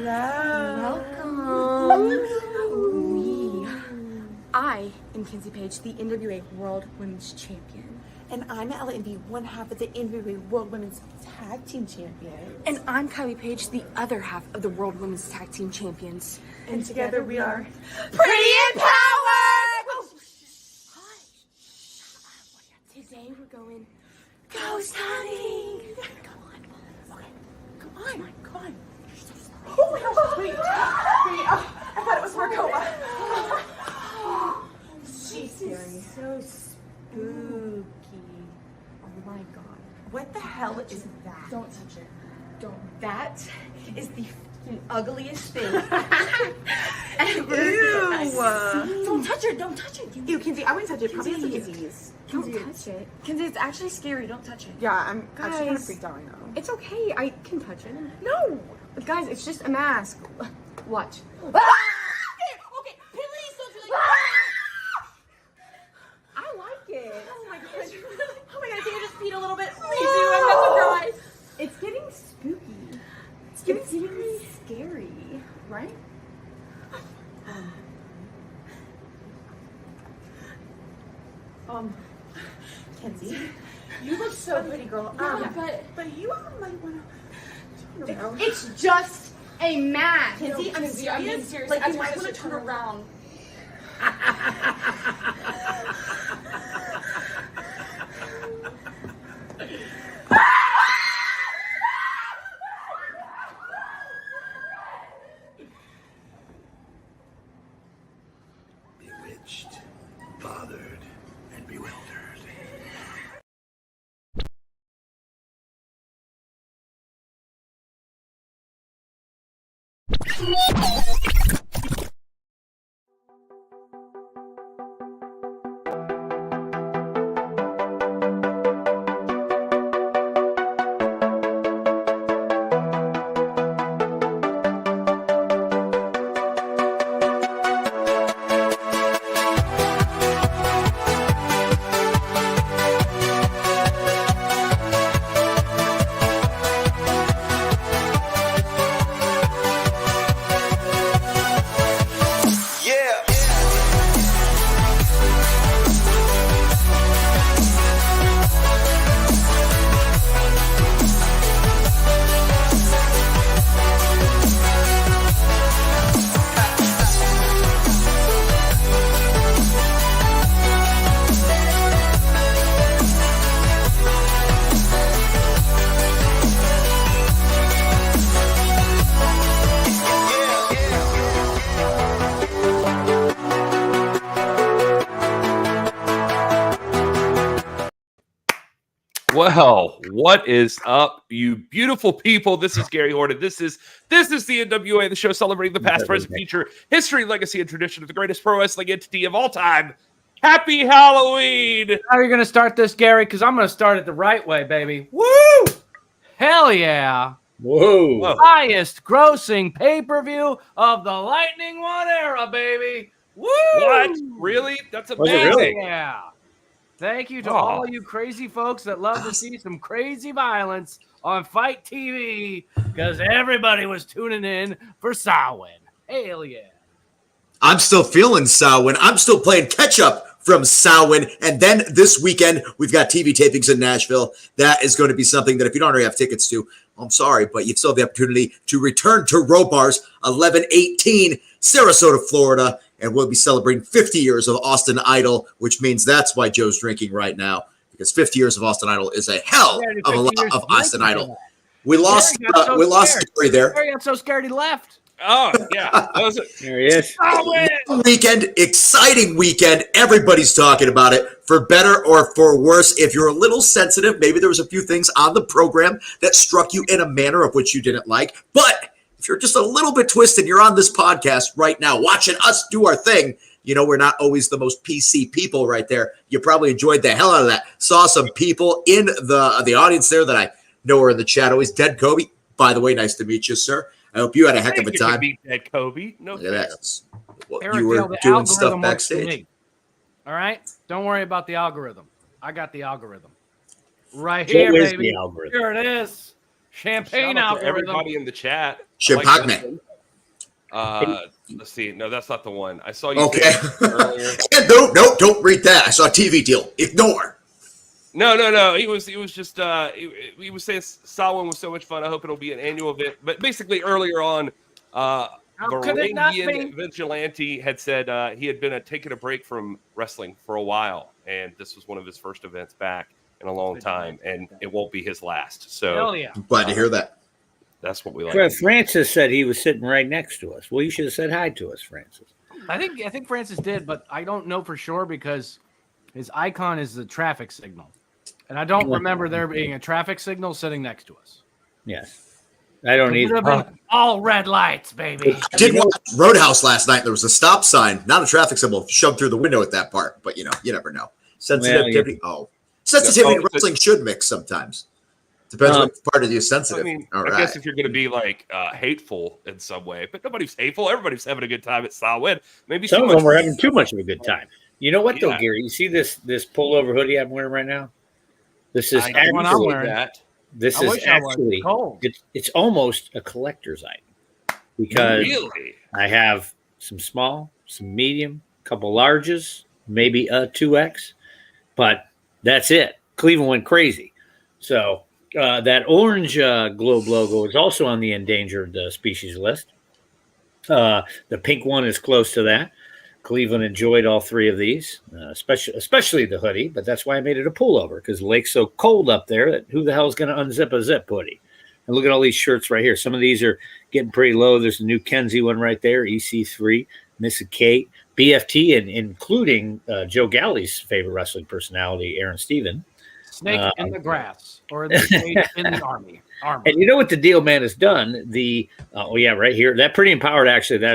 I am Kenzie Page, the NWA World Women's Champion. And I'm Ella Envy, one half of the NWA World Women's Tag Team Champion. And I'm Kylie Page, the other half of the World Women's Tag Team Champions. And together we are Pretty Empowered! Oh, hi. Today we're going ghost hunting. Come on. Okay. Come on. Oh my gosh, wait. I thought it was Marco. She's scary. So spooky. Oh my god. What the hell is that? Don't touch it. Don't. That is the ugliest thing ever. Ew. Don't touch it. Don't touch it. Ew, Kenzie, I wouldn't touch it. Probably has a Kenzie. disease. Don't touch it. Kenzie, it's actually scary. Don't touch it. Yeah, I'm actually kind of Guys. freaked out right now. It's okay. I can touch it. No. Guys, it's just a mask. Watch. Okay, please don't do that. I like it. Oh my gosh. Oh my god, can you just peed a little bit? Please do. No. I'm not surprised. It's getting spooky. It's getting Scary, right? Kenzie, you look so pretty, girl. But you might want to. It's just a mask. Kenzie, I'm serious. Like, you might want to turn around. Bewitched, bothered, and bewildered. Well, what is up, you beautiful people? This is Gary Horton. This is the NWA, the show celebrating the past, present, future, history, legacy, and tradition of the greatest pro wrestling entity of all time. Happy Halloween! How are you going to start this, Gary? Because I'm going to start it the right way, baby. Woo! Hell yeah! Whoa! Highest grossing pay-per-view of the Lightning One era, baby. Woo! What? Really? That's amazing. Really? Yeah. Thank you to all you crazy folks that love to see some crazy violence on Fight TV, because everybody was tuning in for Samhain. Hell yeah. I'm still feeling Samhain. I'm still playing catch-up from Samhain. And then this weekend, we've got TV tapings in Nashville. That is going to be something that if you don't already have tickets to, I'm sorry, but you still have the opportunity to return to Robar's 1118 Sarasota, Florida. And we'll be celebrating 50 years of Austin Idol, which means that's why Joe's drinking right now, because 50 years of Austin Idol is a hell of a lot of Austin Idol. We lost Gary there. Gary got so scared he left. Oh, yeah. That was it. There he is. Weekend, exciting weekend. Everybody's talking about it, for better or for worse. If you're a little sensitive, maybe there was a few things on the program that struck you in a manner of which you didn't like. But if you're just a little bit twisted, you're on this podcast right now watching us do our thing. You know, we're not always the most PC people right there. You probably enjoyed the hell out of that. Saw some people in the audience there that I know are in the chat. Always Dead Kobe. By the way, nice to meet you, sir. I hope you had a heck of a time. Dead Kobe. No, look at that. Well, Eric, you were the doing stuff algorithm works for backstage. me. All right? Don't worry about the algorithm. I got the algorithm. Right here, What is baby. the algorithm? Here it is. Champagne Shout out to algorithm. everybody in the chat. Champagne. Let's see. No, that's not the one. I saw you Okay. say earlier. No, don't read that. I saw a TV deal. Ignore. No. He was just he was saying Samhain was so much fun. I hope it'll be an annual event. But basically earlier on, could it not be? Varangian Vigilante had said he had been taking a break from wrestling for a while, and this was one of his first events back in a long time, and it won't be his last. So Hell yeah. I'm glad to hear that. that's what we like. Francis said he was sitting right next to us. Well, you should have said hi to us, Francis. I think Francis did, but I don't know for sure because his icon is the traffic signal. And I don't remember there being a traffic signal sitting next to us. Yes. I don't It either. would have been all red lights, baby. I did watch Roadhouse last night. There was a stop sign, not a traffic symbol, shoved through the window at that part. But, you never know. Sensitivity. Sensitivity and wrestling should mix sometimes. Depends what part of you is sensitive. I mean, All I right. guess if you're going to be like hateful in some way, but nobody's hateful. Everybody's having a good time at Samhain. Maybe Some too of them much. are having too much of a good time. You know what, though, Yeah. Gary? You see this pullover hoodie I'm wearing right now? This is I know what I'm actually wearing. that. this I is wish I was actually cold. it's almost a collector's item because Really? I have some small, some medium, a couple larges, maybe a 2X, but that's it. Cleveland went crazy. So that orange globe logo is also on the endangered species list. The pink one is close to that. Cleveland enjoyed all three of these, especially the hoodie, but that's why I made it a pullover because the lake's so cold up there that who the hell is going to unzip a zip hoodie? And look at all these shirts right here. Some of these are getting pretty low. There's the new Kenzie one right there, EC3, Miss Kate, BFT, and including Joe Galley's favorite wrestling personality, Aaron Stephen. Snake in the grass or in the army. And you know what the deal man has done? Right here. That Pretty Empowered, actually,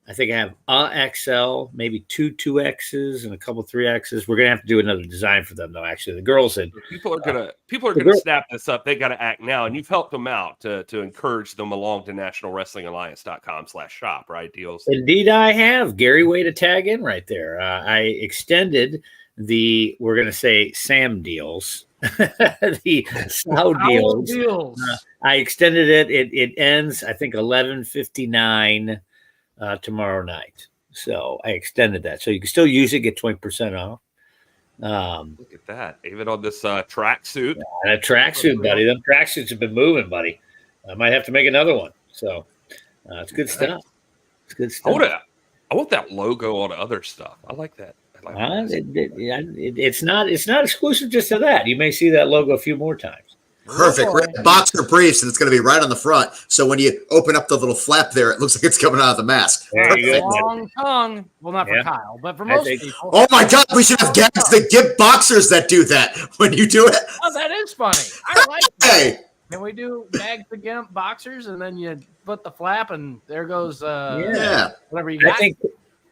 I think I have a XL, maybe 2Xs and a couple 3Xs. We're gonna have to do another design for them, though. Actually, the girls said People are gonna snap this up. They got to act now, and you've helped them out to encourage them along to nationalwrestlingalliance.com/shop, right? Deals. Indeed, I have. Gary, way to tag in right there. I extended we're gonna say Sam deals, the Slow deals. I extended it. It ends, I think, 11:59. Tomorrow night. So I extended that. So you can still use it, get 20% off. Look at that. Even on this tracksuit. And a tracksuit, buddy. Them tracksuits have been moving, buddy. I might have to make another one. So it's good stuff. It's good stuff. I want that logo on other stuff. I like that. It's not exclusive just to that. You may see that logo a few more times. Perfect. Boxer briefs, and it's going to be right on the front. So when you open up the little flap there, it looks like it's coming out of the mask. There you go. Long tongue. Well, not for Kyle, but for most people. Oh my God, we should have gags that give boxers that do that when you do it. Oh, that is funny. I like that. Hey, Can we do gags to get boxers, and then you put the flap, and there goes yeah. whatever you got.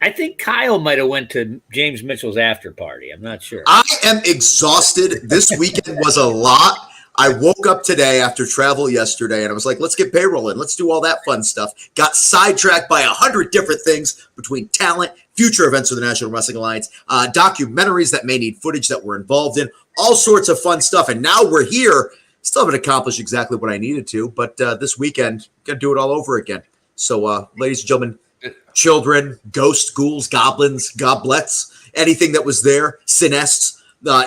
I think Kyle might have went to James Mitchell's after party. I'm not sure. I am exhausted. This weekend was a lot. I woke up today after travel yesterday, and I was like, let's get payroll in. Let's do all that fun stuff. Got sidetracked by 100 different things between talent, future events of the National Wrestling Alliance, documentaries that may need footage that we're involved in, all sorts of fun stuff. And now we're here. Still haven't accomplished exactly what I needed to, but this weekend, going to do it all over again. So, ladies and gentlemen, children, ghosts, ghouls, goblins, goblets, anything that was there, Sinests,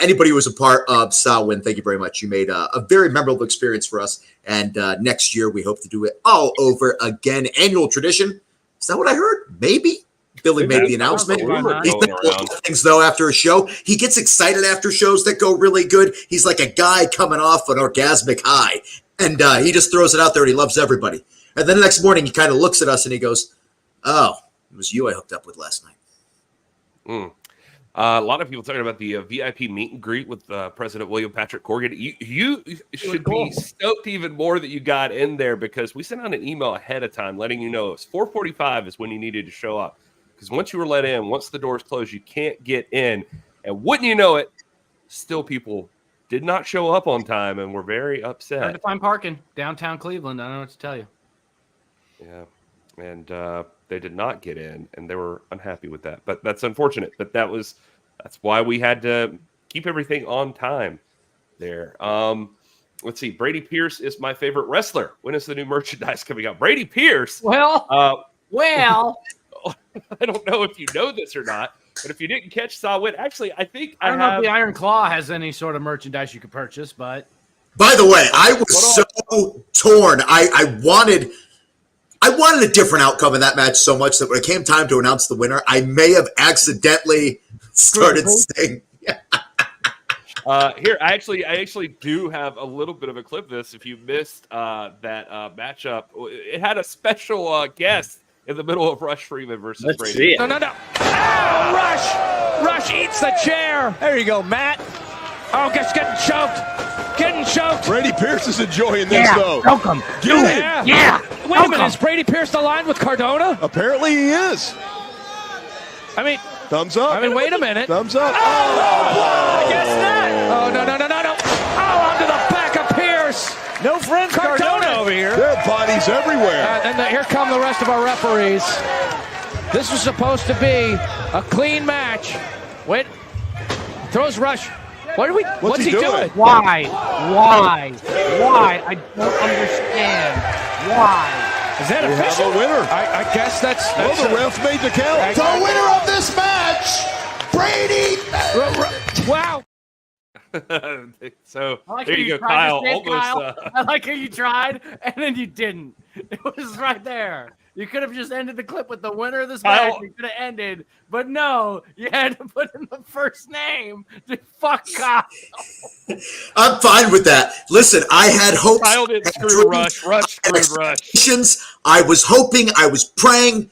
anybody who was a part of Samhain, thank you very much. You made a very memorable experience for us. And next year, we hope to do it all over again. Annual tradition. Is that what I heard? Maybe. Billy made the announcement. He's done a lot of things, though, after a show. He gets excited after shows that go really good. He's like a guy coming off an orgasmic high. And he just throws it out there, and he loves everybody. And then the next morning, he kind of looks at us, and he goes, oh, it was you I hooked up with last night. A lot of people talking about the VIP meet and greet with President William Patrick Corgan. You should be stoked even more that you got in there because we sent out an email ahead of time letting you know it was 4:45 is when you needed to show up. Because once you were let in, once the doors closed, you can't get in. And wouldn't you know it, still people did not show up on time and were very upset. Hard to find parking downtown Cleveland. I don't know what to tell you. Yeah, and they did not get in, and they were unhappy with that. But that's unfortunate. But that's why we had to keep everything on time there. let's see. Brady Pierce is my favorite wrestler. When is the new merchandise coming out? Brady Pierce. Well, I don't know if you know this or not, but if you didn't catch Sawin, actually, I think I don't know if the Iron Claw has any sort of merchandise you could purchase, but by the way, I was so torn. I wanted a different outcome in that match so much that when it came time to announce the winner, I may have accidentally started saying. Here, I actually do have a little bit of a clip of this. If you missed that matchup, it had a special guest in the middle of Rush Freeman versus Let's Brady. see it. No. Oh, Rush! Rush eats the chair. There you go, Matt. Oh, just getting choked. Brady Pierce is enjoying this, though. choke him. Yeah. Wait a minute, is Brady Pierce aligned with Cardona? Apparently he is. I mean, Thumbs up. wait a minute. Thumbs up. Oh, I guess not. Oh, no. Oh, onto the back of Pierce. No friends, Cardona over here. There are bodies everywhere. Here come the rest of our referees. This was supposed to be a clean match. Wait. Throws Rush. What's he doing? Why? I don't understand. Why? Is that We official? have a winner. I guess that's Well, the ref made the count. The winner of this match, Brady. Wow. So I like there how you go, tried to Kyle. say, Almost. Kyle. I like how you tried and then you didn't. It was right there. You could have just ended the clip with the winner of this match. You could have ended, but no, you had to put in the first name. Fuck Kyle. I'm fine with that. Listen, I had hopes. Kyle didn't screw Rush. Rush screwed Rush. I was hoping, I was praying,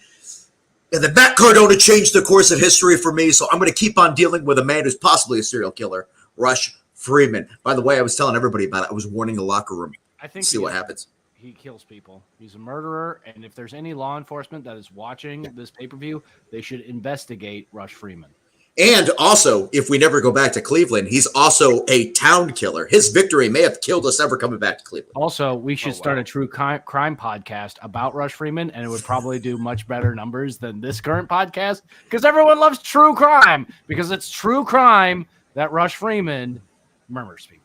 and then Matt Cardona changed the course of history for me, so I'm going to keep on dealing with a man who's possibly a serial killer, Rush Freeman. By the way, I was telling everybody about it. I was warning the locker room. I think See what happens. He kills people. He's a murderer, and if there's any law enforcement that is watching this pay-per-view, they should investigate Rush Freeman. And also, if we never go back to Cleveland, he's also a town killer. His victory may have killed us ever coming back to Cleveland. Also, we should start a true crime podcast about Rush Freeman, and it would probably do much better numbers than this current podcast because everyone loves true crime because it's true crime that Rush Freeman murmurs people.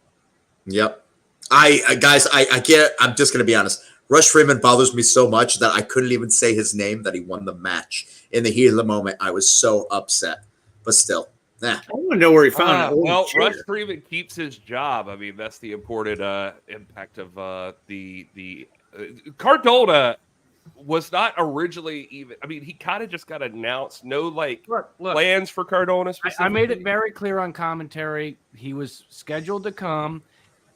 Yep. Guys, I can't. I'm just going to be honest. Rush Freeman bothers me so much that I couldn't even say his name that he won the match. In the heat of the moment, I was so upset. But still, I want to know where he found it. Well, Rush Freeman keeps his job. I mean, that's the important impact of the Cardona was not originally even. I mean, he kind of just got announced. No, look, plans for Cardona. I made it very clear on commentary. He was scheduled to come.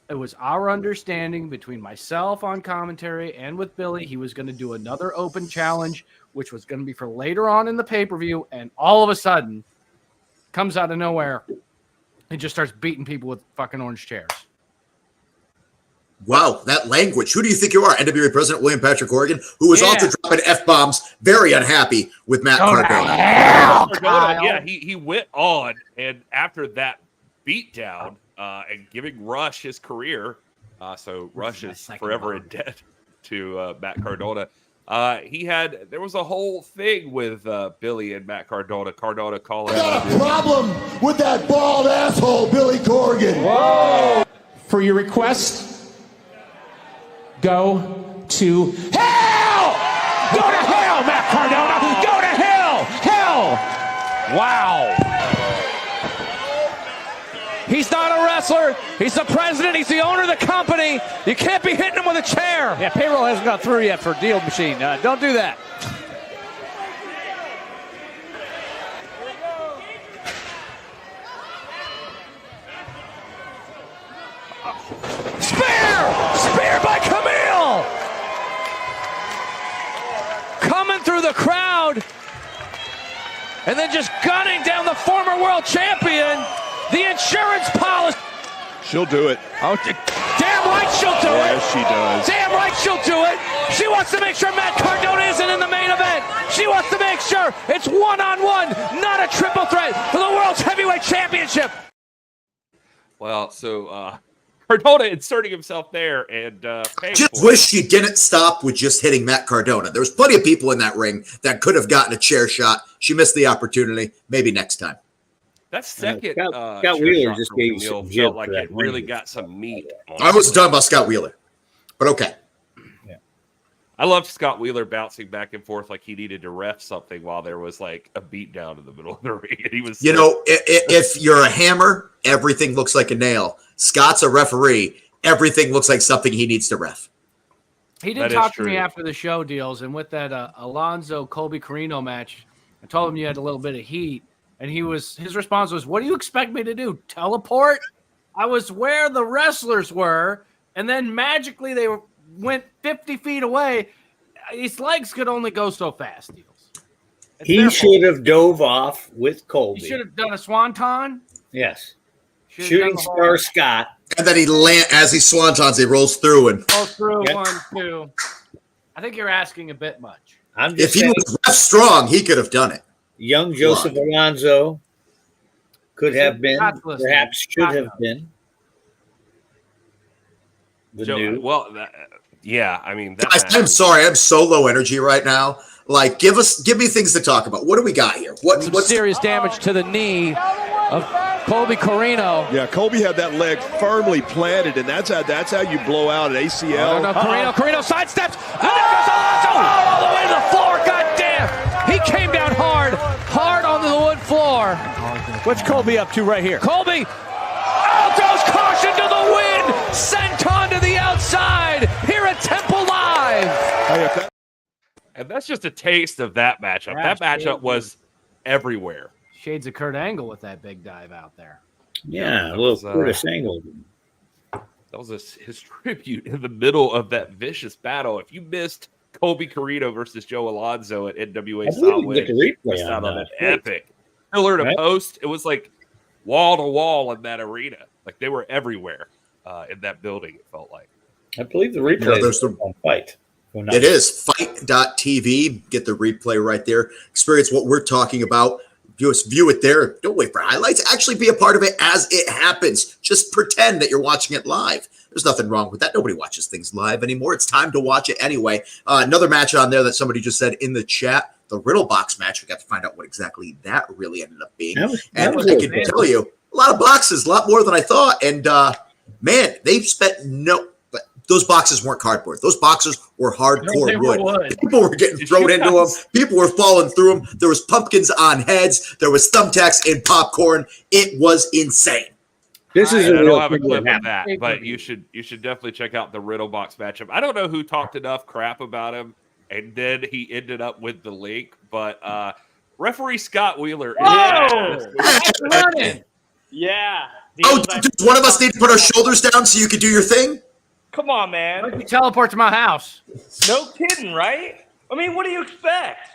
It was our understanding between myself on commentary and with Billy. He was going to do another open challenge, which was going to be for later on in the pay-per-view. And all of a sudden, comes out of nowhere and just starts beating people with fucking orange chairs. Wow, that language. Who do you think you are? NWA President William Patrick Horgan, who was also dropping F-bombs, very unhappy with Matt Cardona. Yeah, he went on, and after that beatdown and giving Rush his career, so Rush is forever in debt to Matt Cardona. There was a whole thing with Billy and Matt Cardona. Cardona calling. Got a problem with that bald asshole, Billy Corgan. Whoa! For your request, go to hell! Go to hell, Matt Cardona! Go to hell! Hell! Wow! He's not a wrestler. He's the president. He's the owner of the company. You can't be hitting him with a chair. Yeah, payroll hasn't got through yet for Deal Machine. Don't do that. Spear by Camille! Coming through the crowd and then just gunning down the former world champion. The insurance policy. She'll do it. Oh, damn right she'll do it. Yes, she does. Damn right she'll do it. She wants to make sure Matt Cardona isn't in the main event. She wants to make sure it's one-on-one, not a triple threat for the World's Heavyweight Championship. Well, so Cardona inserting himself there and just wish she didn't stop with just hitting Matt Cardona. There was plenty of people in that ring that could have gotten a chair shot. She missed the opportunity. Maybe next time. That second Scott chair Wheeler shot just from gave you Camille some felt jib like for that it really win. got some meat. I wasn't talking about Scott Wheeler, but okay. I loved Scott Wheeler bouncing back and forth like he needed to ref something while there was like a beat down in the middle of the ring. And he was, You know, if you're a hammer, everything looks like a nail. Scott's a referee. Everything looks like something he needs to ref. He That did is talk to true. me after the show deals, and with that Alonzo Colby Carino match, I told him you had a little bit of heat, and his response was, "What do you expect me to do? Teleport? I was where the wrestlers were, and then magically they went 50 feet away. His legs could only go so fast." Deals. He should have dove off with Colby. He should have done a swanton. Yes. Should've Shooting done the whole- star Scott. And then as he swantons, he rolls through. And Go through Yep. 1, 2. I think you're asking a bit much. I'm if just he saying, was ref strong, he could have done it. young Joseph Alonzo could have been, Scott's listening. perhaps should Scott have knows. been. The Joe, new. well, yeah, I mean, that Guys, match I'm was- sorry. I'm so low energy right now. Like, give me things to talk about. What do we got here? Some What's serious damage to the knee of Colby Carino. Yeah, Colby had that leg firmly planted, and that's how you blow out an ACL. No, Carino sidesteps. And there goes Alonso all the way to the floor. God damn. He came down hard onto the wood floor. What's Colby up to right here? Colby throws caution to the wind. Sent on to the outside. Here at Temple Live. Hey, if that- and that's just a taste of that matchup. Yeah, That matchup was everywhere. Shades of Kurt Angle with that big dive out there. Yeah, a That little was, Curtis Angle. That was his tribute in the middle of that vicious battle. If you missed Colby Carino versus Joe Alonzo at NWA I believe we SAMHAIN, get the replay missed on out on that. an epic pillar to Right? post. It was like wall to wall in that arena. Like they were everywhere in that building, it felt like. I believe the replay there's is on Fight. Well, not- It is fight.tv. Get the replay right there. Experience what we're talking about. View it there. Don't wait for highlights. Actually be a part of it as it happens. Just pretend that you're watching it live. There's nothing wrong with that. Nobody watches things live anymore. It's time to watch it anyway. Another match on there that somebody just said in the chat, the Riddle Box match. We got to find out what exactly that really ended up being. That And was I a- can tell you, a lot of boxes, a lot more than I thought. And man, they've spent those boxes weren't cardboard. Those boxes were hardcore wood. People were getting thrown into them. People were falling through them. There was pumpkins on heads. There was thumbtacks and popcorn. It was insane. This is And a I real don't have a thing clip that of that, but you should definitely check out the Riddle Box matchup. I don't know who talked enough crap about him, and then he ended up with the link. But referee Scott Wheeler. Yeah. Oh, does one of us need to put our shoulders down so you could do your thing? Come on, man. Why don't you teleport to my house? No kidding, right? I mean, what do you expect?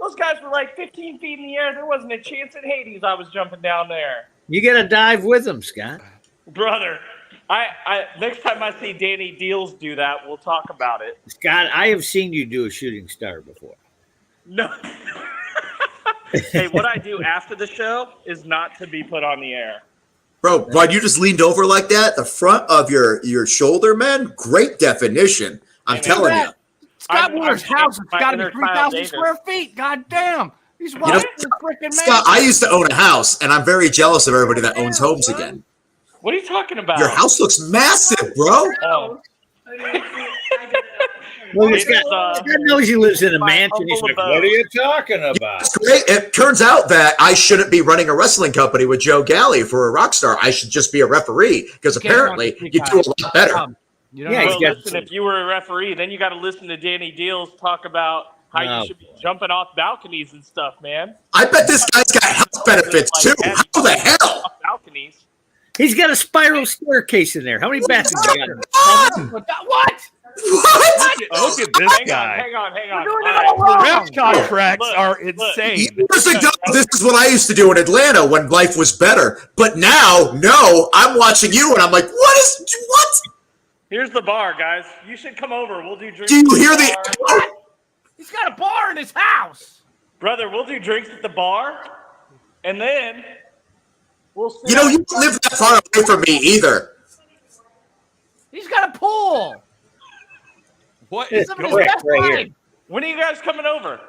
Those guys were like 15 feet in the air. There wasn't a chance in Hades I was jumping down there. You got to dive with them, Scott. Brother, I next time I see Danny Deals do that, we'll talk about it. Scott, I have seen you do a shooting star before. No. Hey, what I do after the show is not to be put on the air. Bro, you just leaned over like that. The front of your shoulder, man. Great definition. I'm telling you. Scott Wheeler's house has my got to inner be Kyle 3,000 Davis. square feet. God damn. He's know, wild freaking man. Scott, I used to own a house, and I'm very jealous of everybody that owns homes again. What are you talking about? Your house looks massive, bro. Oh. Well, It's, Scott knows he lives in a my mansion. He's humble like, abode. what are you talking about? It's great. It turns out that I shouldn't be running a wrestling company with Joe Galley for a rock star. I should just be a referee because apparently you do a lot better. Well, listen, if you were a referee, then you got to listen to Danny Deals talk about how you should be jumping off balconies and stuff, man. I bet this guy's got health benefits too. How the hell? Off balconies. He's got a spiral staircase in there. How many bathrooms you got? What? Look at this guy. Hang on. The ref contracts are insane. Years ago, this is what I used to do in Atlanta when life was better. But now, no, I'm watching you and I'm like, what? Here's the bar, guys. You should come over. We'll do drinks. Do you at hear the the? bar. He's got a bar in his house. Brother, we'll do drinks at the bar, and then we'll sit You don't live that far away from me either. He's got a pool. What is Some of his best friends. When are you guys coming over?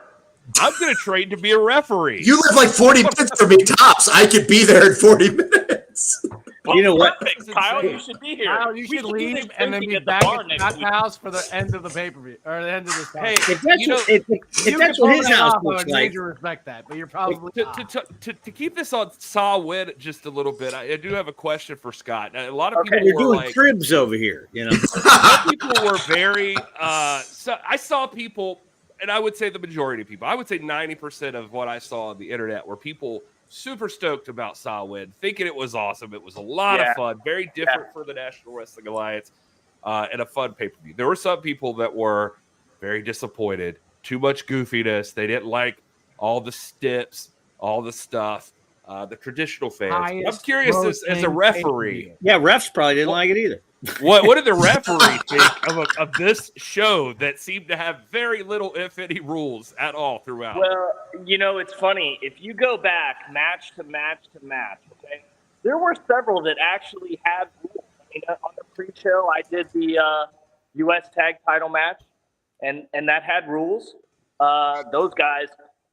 I'm going to train to be a referee. You live like 40 minutes from me tops. I could be there in 40 minutes. You know what? Kyle, you should be here. Kyle, you should leave and then be back at Scott's house for the end of the pay-per-view or the end of this. Hey, If that's what his house looks like, to respect that, but you're probably to keep this on Saw Win just a little bit. I do have a question for Scott. A lot of people we're were doing like, cribs over here. You know, some people were very. So I saw people, and I would say the majority of people. I would say 90% of what I saw on the internet were people super stoked about Saw Win, thinking it was awesome. It was a lot of fun, very different for the National Wrestling Alliance, and a fun pay-per-view. There were some people that were very disappointed. Too much goofiness. They didn't like all the steps, all the stuff. The traditional fans. I'm curious as a referee. Yeah, refs probably didn't like it either. What did the referee think of this show that seemed to have very little, if any, rules at all throughout? Well, it's funny. If you go back match to match to match, okay, there were several that actually had rules. I mean, on the pre-show, I did the U.S. Tag Title match, and that had rules. Those guys,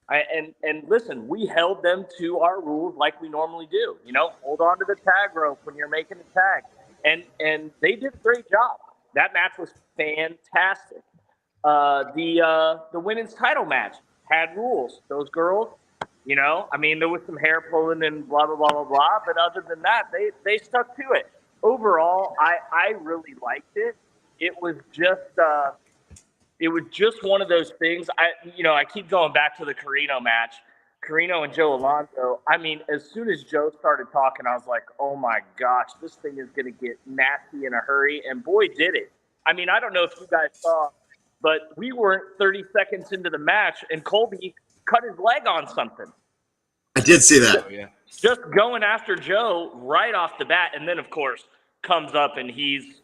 and listen, we held them to our rules like we normally do. Hold on to the tag rope when you're making a tag. And they did a great job. That match was fantastic. The women's title match had rules. Those girls, there was some hair pulling and blah, blah, blah, blah, blah. But other than that, they stuck to it. Overall, I really liked it. It was just one of those things. I keep going back to the Carino match. Carino and Joe Alonso, as soon as Joe started talking, I was like, oh my gosh, this thing is going to get nasty in a hurry. And boy, did it. I don't know if you guys saw, but we weren't 30 seconds into the match and Colby cut his leg on something. I did see that. Oh, yeah. Just going after Joe right off the bat. And then, of course, comes up and he's,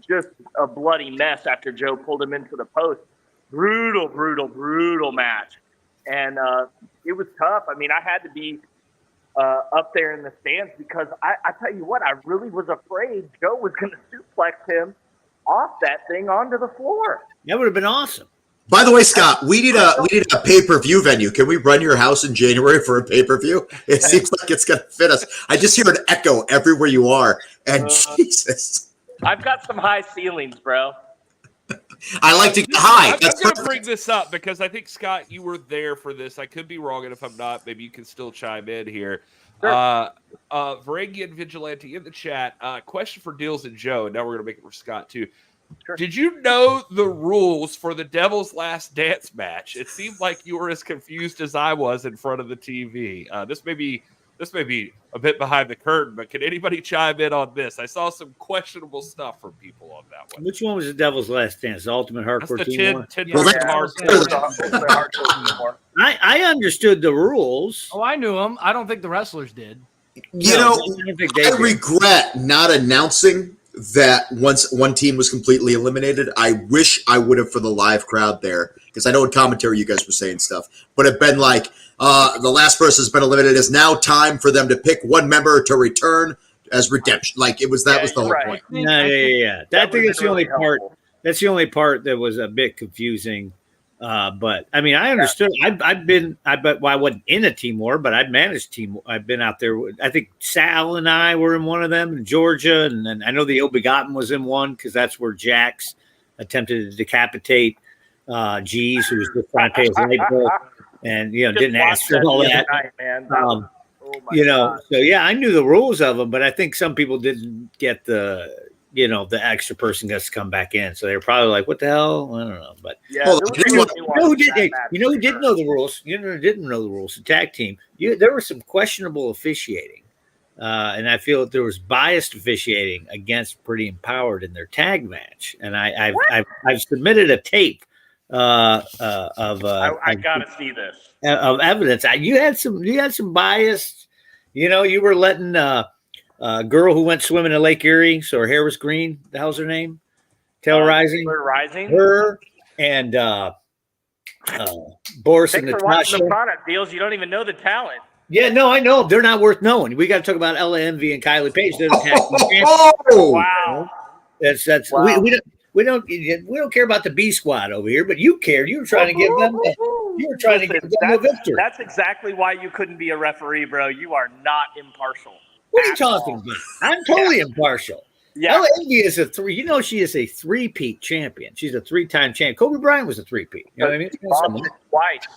just a bloody mess after Joe pulled him into the post. Brutal, brutal, brutal match. And it was tough. I had to be up there in the stands because I tell you what, I really was afraid Joe was going to suplex him off that thing onto the floor. That would have been awesome. By the way, Scott, we need a pay-per-view venue. Can we run your house in January for a pay-per-view? It seems like it's going to fit us. I just hear an echo everywhere you are. And Jesus. I've got some high ceilings, bro. I like to get high. I'm going to bring this up because I think, Scott, you were there for this. I could be wrong, and if I'm not, maybe you can still chime in here. Sure. Varangian Vigilante in the chat. Question for Deals and Joe, and now we're going to make it for Scott, too. Sure. Did you know the rules for the Devil's Last Dance match? It seemed like you were as confused as I was in front of the TV. This may be a bit behind the curtain, but can anybody chime in on this? I saw some questionable stuff from people on that one. Which one was the Devil's Last Dance? The Ultimate Hardcore That's the Team one? I understood the rules. Oh, I knew them. I don't think the wrestlers did. I regret not announcing that once one team was completely eliminated. I wish I would have for the live crowd there, because I know in commentary you guys were saying stuff, but it'd been like, the last person has been eliminated. It's now time for them to pick one member to return as redemption. Like that was the whole point. Yeah. I think that's the only part. That's the only part that was a bit confusing. But I understood. I wasn't in a team war, but I've managed team. I've been out there. I think Sal and I were in one of them in Georgia, and then I know the Obegotten was in one because that's where Jax attempted to decapitate G's, who was just trying to pay his light bill, and didn't ask for all that. So yeah, I knew the rules of them, but I think some people didn't get the extra person gets to come back in. So they were probably like, what the hell? I don't know. But who didn't know the rules? Didn't know the rules. The tag team. There was some questionable officiating. And I feel that there was biased officiating against Pretty Empowered in their tag match. And I've submitted a tape of I gotta see this of evidence. You had some bias. You were letting girl who went swimming in Lake Erie, so her hair was green. The hell's her name? Taylor Rising. Her and Boris and Natasha. The product deals. You don't even know the talent. Yeah, no, I know. They're not worth knowing. We got to talk about Ella Envy and Kylie Page. Wow. That's wow. We don't care about the B squad over here, but you cared. You were trying to give them You were trying to get the victory. That's exactly why you couldn't be a referee, bro. You are not impartial. What are you talking about? I'm totally impartial. Yeah. Envy is a three. You know, she is a three-peat champion. She's a three-time champion. Kobe Bryant was a three-peat. You know what I mean? Lost it twice.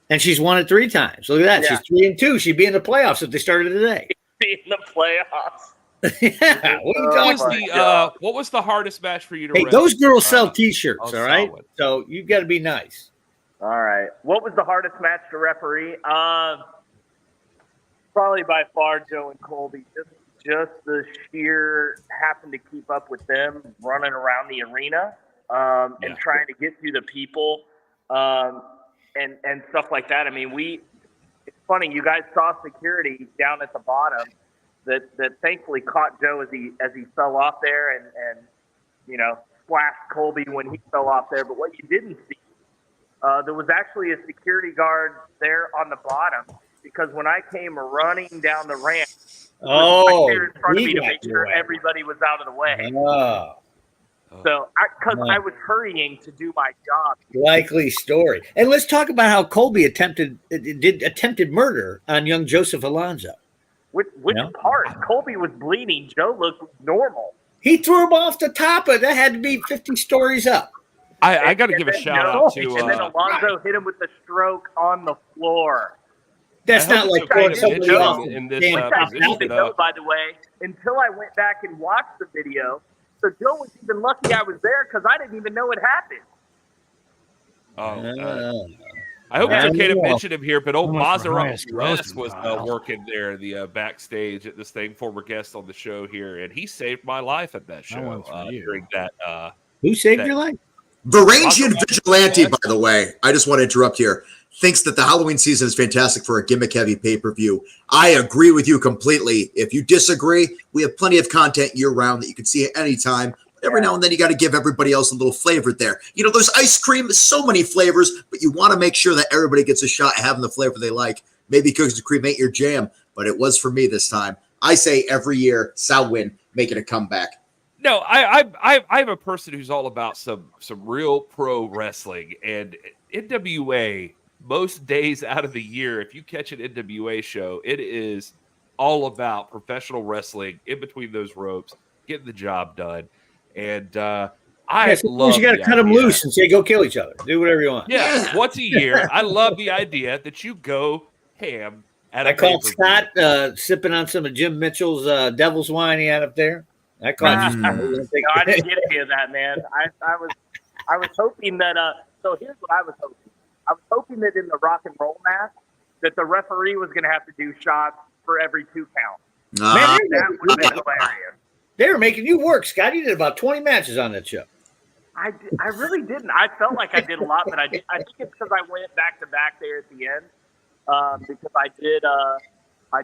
And she's won it 3 times. Look at that. Yeah. She's 3-2. She'd be in the playoffs if they started today. Be in the playoffs. Yeah. What are you talking about? What was the hardest match for you to Hey, ref? those girls sell T-shirts, oh, all right? solid. So you got to be nice. All right. What was the hardest match to referee? Probably by far Joe and Colby. Just the sheer having to keep up with them running around the arena and trying to get through the people and stuff like that. I mean, it's funny. You guys saw security down at the bottom that thankfully caught Joe as he fell off there and splashed Colby when he fell off there. But what you didn't see, there was actually a security guard there on the bottom, because when I came running down the ramp, right there in front of me to make sure everybody was out of the way. Oh. So, because I was hurrying to do my job. Likely story. And let's talk about how Colby attempted murder on young Joseph Alonzo. Which part? Colby was bleeding. Joe looked normal. He threw him off the top of that. Had to be 50 stories up. I got to give a shout out to. And then Alonzo hit him with the stroke on the floor. That's not like throwing somebody off in this position. By the way, until I went back and watched the video, so Joe was even lucky I was there because I didn't even know it happened. I hope it's okay to mention him here, but old Maserati West was working there, the backstage at this thing, former guest on the show here, and he saved my life at that show during that. Who saved your life? Varangian Vigilante, by the way, I just want to interrupt here, thinks that the Halloween season is fantastic for a gimmick-heavy pay-per-view. I agree with you completely. If you disagree, we have plenty of content year-round that you can see at any time. Every now and then, you got to give everybody else a little flavor there. You know, there's ice cream, so many flavors, but you want to make sure that everybody gets a shot at having the flavor they like. Maybe cookies and cream ain't your jam, but it was for me this time. I say every year, Samhain making a comeback. No, I'm a person who's all about some real pro wrestling, and NWA, most days out of the year, if you catch an NWA show, it is all about professional wrestling in between those ropes, getting the job done. And love you got to cut them loose and say, go kill each other. Do whatever you want. Yeah, once a year. I love the idea that you go ham at I caught Scott sipping on some of Jim Mitchell's Devil's Wine he had up there. I caught No, I didn't get any of that, man. I was hoping that so here's what I was hoping. I was hoping that in the rock and roll match that the referee was gonna have to do shots for every 2 counts. Man, that would be hilarious. They were making you work, Scott. You did about 20 matches on that show. I really didn't. I felt like I did a lot, but I think it's because I went back to back there at the end. Because I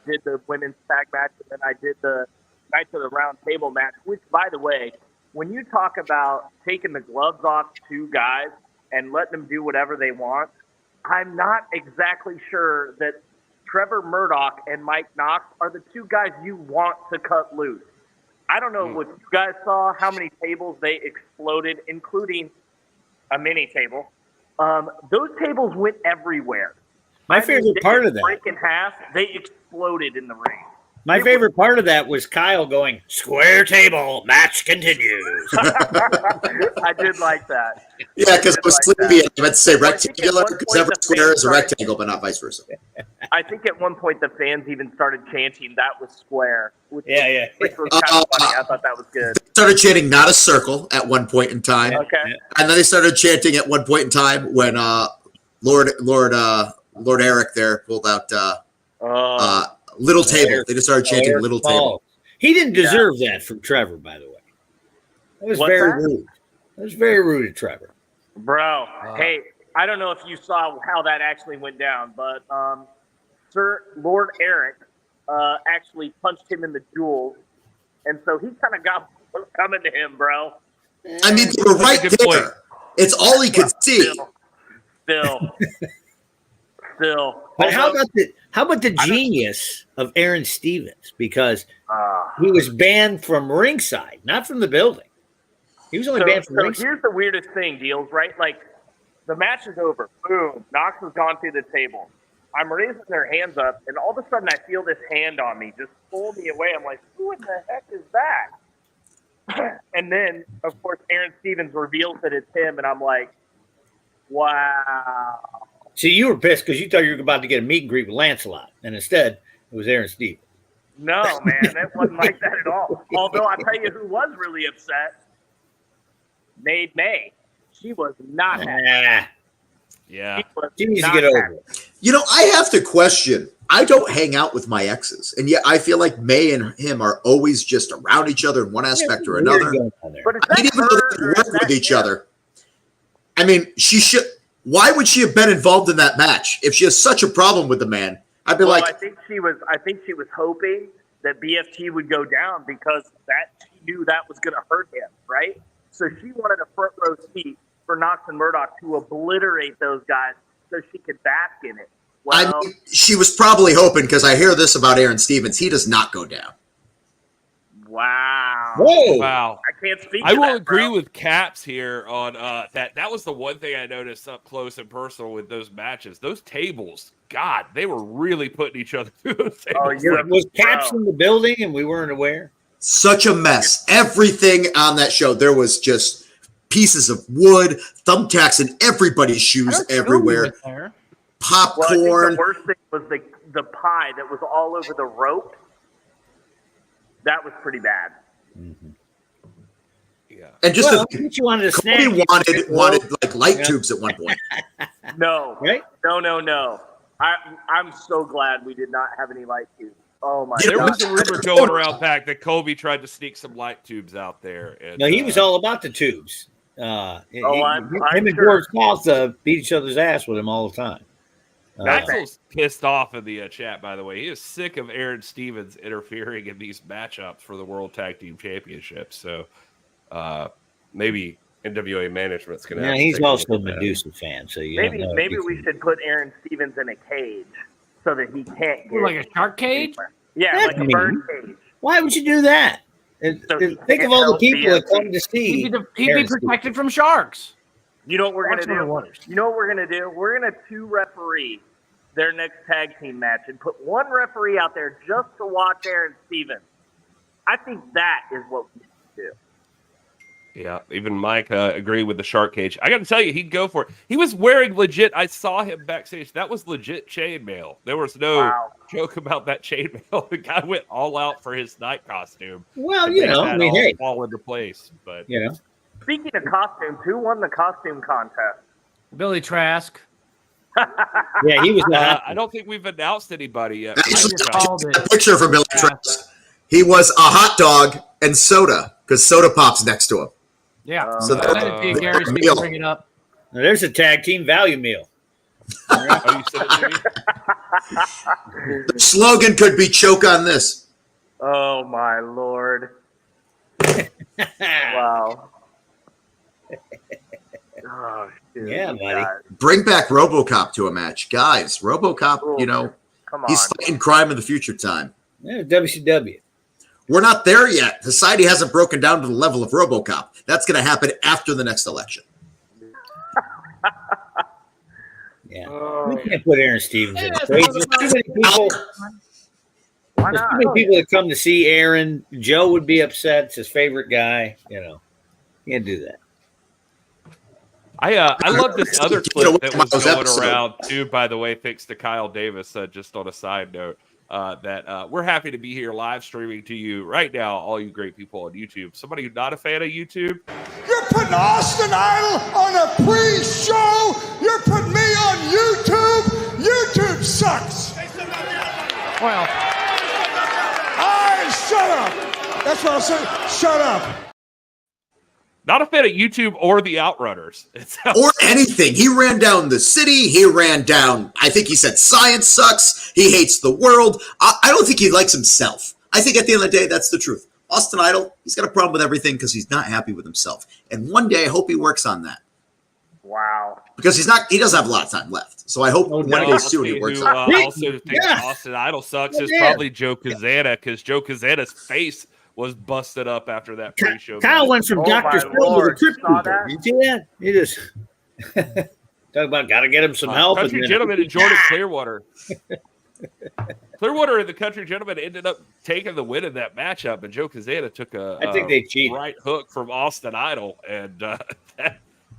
did the women's tag match, and then I did the Knights of the Round Table match, which, by the way, when you talk about taking the gloves off 2 guys and letting them do whatever they want, I'm not exactly sure that Trevor Murdoch and Mike Knox are the 2 guys you want to cut loose. I don't know what you guys saw, how many tables they exploded, including a mini table. Those tables went everywhere. My favorite part of that. Break in half, they exploded in the ring. My favorite part of that was Kyle going, square table, match continues. I did like that. Yeah, because I was sleepy. I meant to say rectangular because every square is a rectangle, but not vice versa. I think at one point the fans even started chanting that was square. Which was kind of funny. I thought that was good. They started chanting not a circle at one point in time. Okay. And then they started chanting at one point in time when Lord Eric there pulled out little table. They just started chanting little table. He didn't deserve that from Trevor, by the way. That was rude. That was very rude of Trevor. Bro, hey, I don't know if you saw how that actually went down, but Sir Lord Eric actually punched him in the jewels, and so he kind of got what's coming to him, bro. I mean, they were right there. It's all he could see. Still. But how about the genius of Aaron Stevens? Because he was banned from ringside, not from the building. He was only banned from ringside. Here's the weirdest thing, Deals, right? Like, The match is over. Boom. Knox has gone through the table. I'm raising their hands up, and all of a sudden I feel this hand on me just pull me away. I'm like, who in the heck is that? And then, of course, Aaron Stevens reveals that it's him, and I'm like, wow. See, you were pissed because you thought you were about to get a meet and greet with Lancelot, and instead it was Aaron Stevens. No, man, that wasn't like that at all. Although I tell you who was really upset, Maid May. She was not happy. Yeah. She needs to get over it. You know, I have to question. I don't hang out with my exes, and yet I feel like May and him are always just around each other in one aspect or another. But I mean, even though they work with each other, I mean, she should. Why would she have been involved in that match if she has such a problem with the man? I'd be like, I think she was hoping that BFT would go down because she knew that was going to hurt him, right? So she wanted a front row seat for Knox and Murdoch to obliterate those guys so she could bask in it. Well, I mean, she was probably hoping, because I hear this about Aaron Stevens, he does not go down. wow. Whoa. Wow. I can't speak I to will that, agree bro. with Caps here on that. That was the one thing I noticed up close and personal with those matches. Those tables, God, they were really putting each other through those tables. Was Caps in the building and we weren't aware? Such a mess. Everything on that show, there was just pieces of wood, thumbtacks in everybody's shoes everywhere. Popcorn. Well, I think the worst thing was the pie that was all over the rope. That was pretty bad. Mm-hmm. Yeah. And just you wanted to snack. Cody wanted like light tubes at one point. No. Right? No. I'm so glad we did not have any light tubes. Oh my There god. was a rumor going around back that Colby tried to sneak some light tubes out there. And, No, he was all about the tubes. I'm him and sure. George Costa beat each other's ass with him all the time. Maxwell's pissed off in the chat, by the way. He is sick of Aaron Stevens interfering in these matchups for the World Tag Team Championship. So maybe NWA management's going to. Yeah, he's also a Medusa fan, so you don't know maybe we should put Aaron Stevens in a cage so that he can't get Like a shark cage? Yeah, like a bird cage. Why would you do that? Think of all the people that come to see. He'd be protected from sharks. You know what we're going to Watch do? the waters. You know what we're going to do? We're going to 2-referee their next tag team match and put one referee out there just to watch Aaron Stevens. I think that is what we should do. Yeah, even Mike agreed with the shark cage. I got to tell you, he'd go for it. He was wearing legit. I saw him backstage. That was legit chainmail. There was no joke about that chainmail. The guy went all out for his night costume. Well, you know, I mean, hey, fall into place. But you know, speaking of costumes, who won the costume contest? Billy Trask. Yeah, he was. I don't think we've announced anybody yet. A picture from Billy Trask. He was a hot dog and soda because soda pop's next to him. Yeah. So Gary's going to bring it up. Now, there's a tag team value meal. The slogan could be "choke on this." Oh my lord! Wow. Oh, shoot, yeah, buddy. God. Bring back RoboCop to a match, guys. RoboCop, you know, he's fighting crime in the future time. Yeah, WCW. We're not there yet. Society hasn't broken down to the level of RoboCop. That's going to happen after the next election. Yeah, we can't put Aaron Stevens in. There's too many people. Why There's not? too many people that come to see Aaron. Joe would be upset. It's his favorite guy. You know, can't do that. I love this other clip that was going episode. around too. By the way, thanks to Kyle Davis. Just on a side note, that we're happy to be here live streaming to you right now, all you great people on YouTube. Somebody who's not a fan of YouTube, You're putting Austin Idol on a pre-show. You're putting me on YouTube. YouTube sucks. Well, Shut up. That's what I'm saying. Shut up. not a fan of YouTube or the Outrunners. Or anything. He ran down the city. He ran down, I think he said science sucks. He hates the world. I don't think he likes himself. I think at the end of the day, that's the truth. Austin Idol, he's got a problem with everything because he's not happy with himself. And one day, I hope he works on that. Wow. Because he doesn't have a lot of time left. So I hope one day soon he works on it. Also thinks Austin Idol sucks is probably Joe Kazana, because Joe Kazana's face was busted up after that pre-show. Kyle went from Dr. Phil to the Crypt Keeper. You see that? He just Talk about got to get him some help. Country Gentleman and Jordan Clearwater. Clearwater and the Country Gentleman ended up taking the win in that matchup, and Joe Kazana took I think they cheated. Right hook from Austin Idol, and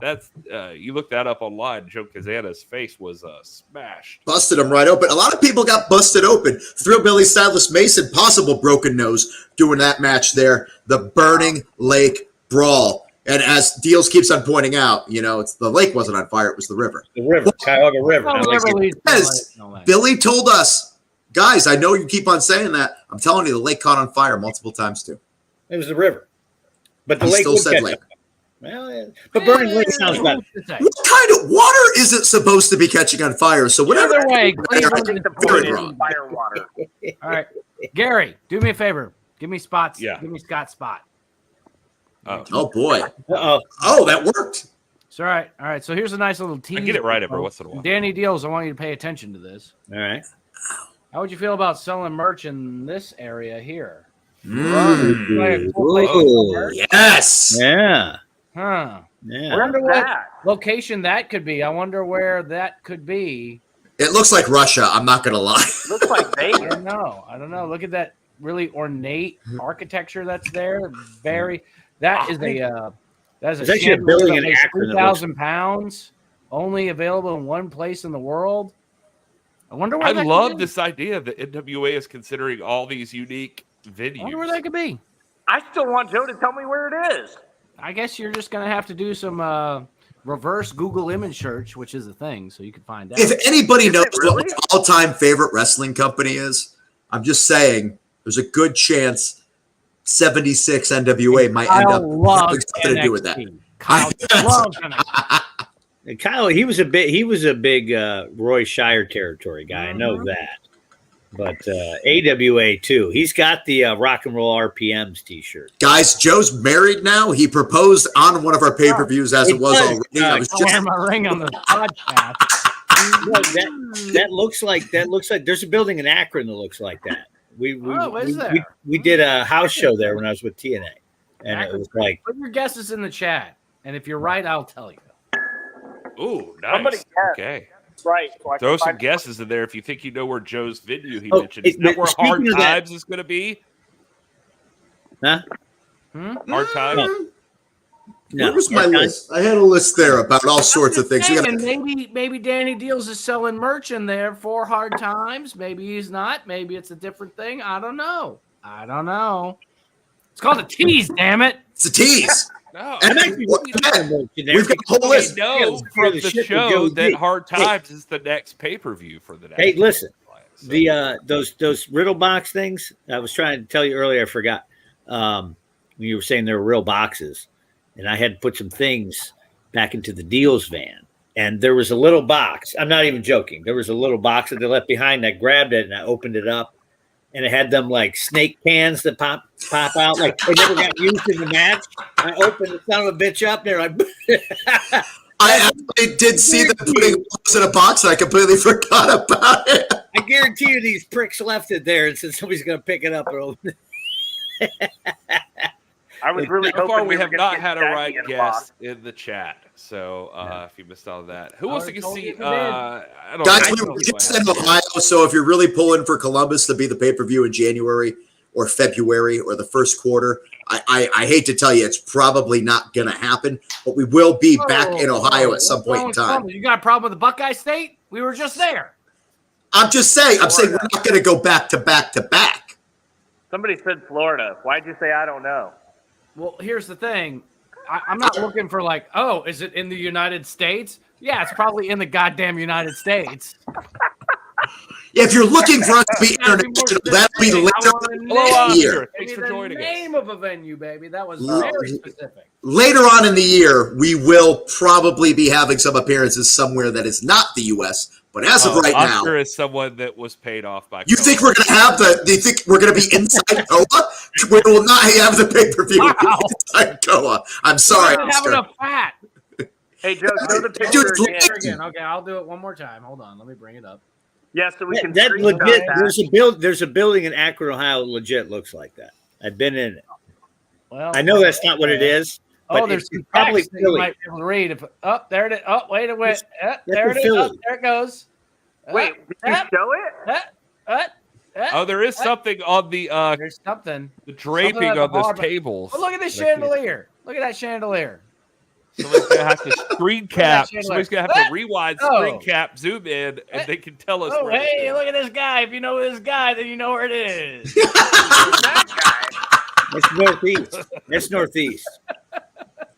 that's you look that up online. Joe Kazana's face was smashed, busted him right open. A lot of people got busted open. Thrillbilly Silas Mason, possible broken nose doing that match there. The Burning Lake Brawl. And as Deals keeps on pointing out, it's the lake wasn't on fire; it was the river. The river, Cuyahoga River. Billy told us, guys. I know you keep on saying that. I'm telling you, the lake caught on fire multiple times too. It was the river, but the He lake still said lake. Well, but Burning Lake sounds better. What kind of water isn't supposed to be catching on fire? So whatever. Either way, Fire water. All right, Gary, do me a favor. Give me spots. Yeah. Give me Scott's spot. Oh boy. Uh-oh. Oh, that worked. It's all right. All right. So here's a nice little tease. I get it right every once in a while. Danny Deals, I want you to pay attention to this. All right. How would you feel about selling merch in this area here? Ooh, yes. Yeah. Huh. Yeah. I wonder what location that could be. I wonder where that could be. It looks like Russia. I'm not gonna lie. Looks like I Vegas. don't know. I don't know. Look at that really ornate architecture that's there. That is a It's actually a building in Akron. 3,000 pounds. Only available in one place in the world. I wonder where I that love could be. this idea that NWA is considering all these unique I venues. wonder where that could be. I still want Joe to tell me where it is. I guess you're just gonna have to do some reverse Google image search, which is a thing, so you can find out. If anybody knows really? what my all-time favorite wrestling company is, I'm just saying there's a good chance 76 NWA might end up having something to do with that. Kyle loves NXT. And Kyle, he was a big Roy Shire territory guy. I know that. But AWA too. He's got the Rock and Roll RPMs T-shirt. Guys, Joe's married now. He proposed on one of our pay-per-views as it was already. I was I'm wearing my ring on the podcast. That looks like there's a building in Akron that looks like that. We did a house show there when I was with TNA, and it was like, put your guesses in the chat, and if you're right, I'll tell you. Ooh, Somebody nice. guessed. Okay. Right. So I Throw can some find- guesses in there if you think you know where Joe's venue he Oh, mentioned. Is that where speaking Hard of that- Times is going to be? huh? Hard Times? No. Where's my list? I had a list there about all sorts of things. We gotta- Maybe Danny Deals is selling merch in there for Hard Times. Maybe he's not. Maybe it's a different thing. I don't know. It's called a tease, damn it. It's a tease. No. And actually we've got a whole We list. know from the show that Hard Times is the next pay-per-view for the next. Hey, listen. So- The those riddle box things. I was trying to tell you earlier. I forgot. When you were saying they were real boxes, and I had to put some things back into the Deals van, and there was a little box. I'm not even joking. There was a little box that they left behind. I grabbed it and I opened it up, and it had them like snake cans that pop out, like they never got used in the match. I opened the son of a bitch up there, like. I actually did see them putting those in a box, and I completely forgot about it. I guarantee you, these pricks left it there and said somebody's going to pick it up and open it. I was really So far, hoping we were have gonna not get had a Jackie right in a guess box. in the chat. So if you missed all of that, who I wants to already told see? you you did. I don't Guys, know. we just in Ohio, so if you're really pulling for Columbus to be the pay-per-view in January or February or the first quarter, I hate to tell you, it's probably not going to happen, but we will be back in Ohio at some point in time. You got a problem with the Buckeye State? We were just there. I'm saying we're not going to go back to back to back. Somebody said Florida. Why'd you say I don't know? Well, here's the thing. I'm not looking for like, oh, is it in the United States? Yeah, it's probably in the goddamn United States. Yeah, if you're looking for us to be international, that'll be later Hello, in the year. Oscar. Thanks for the joining us. name of a venue, baby. That was Love very it. specific. Later on in the year, we will probably be having some appearances somewhere that is not the U.S., but as of right now, Oscar is someone that was paid off by. you think we're going to have do you think we're going to be inside Koa? We will not have the pay-per-view inside Koa. I'm sorry, I don't have Oscar. enough fat. Hey, Joe, show the Dude, picture it's again. late. Again. Okay, I'll do it one more time. Hold on. Let me bring it up. Yeah, so we can That screenshot legit. that. There's a building in Akron, Ohio. Legit looks like that. I've been in it. Well, I know that's not what it is, Oh, But there's it's some probably text that you Philly. might be able to read. There it is. Oh, wait a minute. There it the is. Philly. There it goes. Wait, did you show it? Oh, there is something on the There's something. the draping Something at the on those bar, but- tables. Oh, look at this chandelier. Look at that chandelier. Somebody's gonna have to screen cap. chandelier. Somebody's gonna have to rewind, Oh. screen cap, zoom in, and they can tell us. Oh, where it hey, is. look at this guy. If you know this guy, then you know where it is. That guy. That's northeast. That's northeast.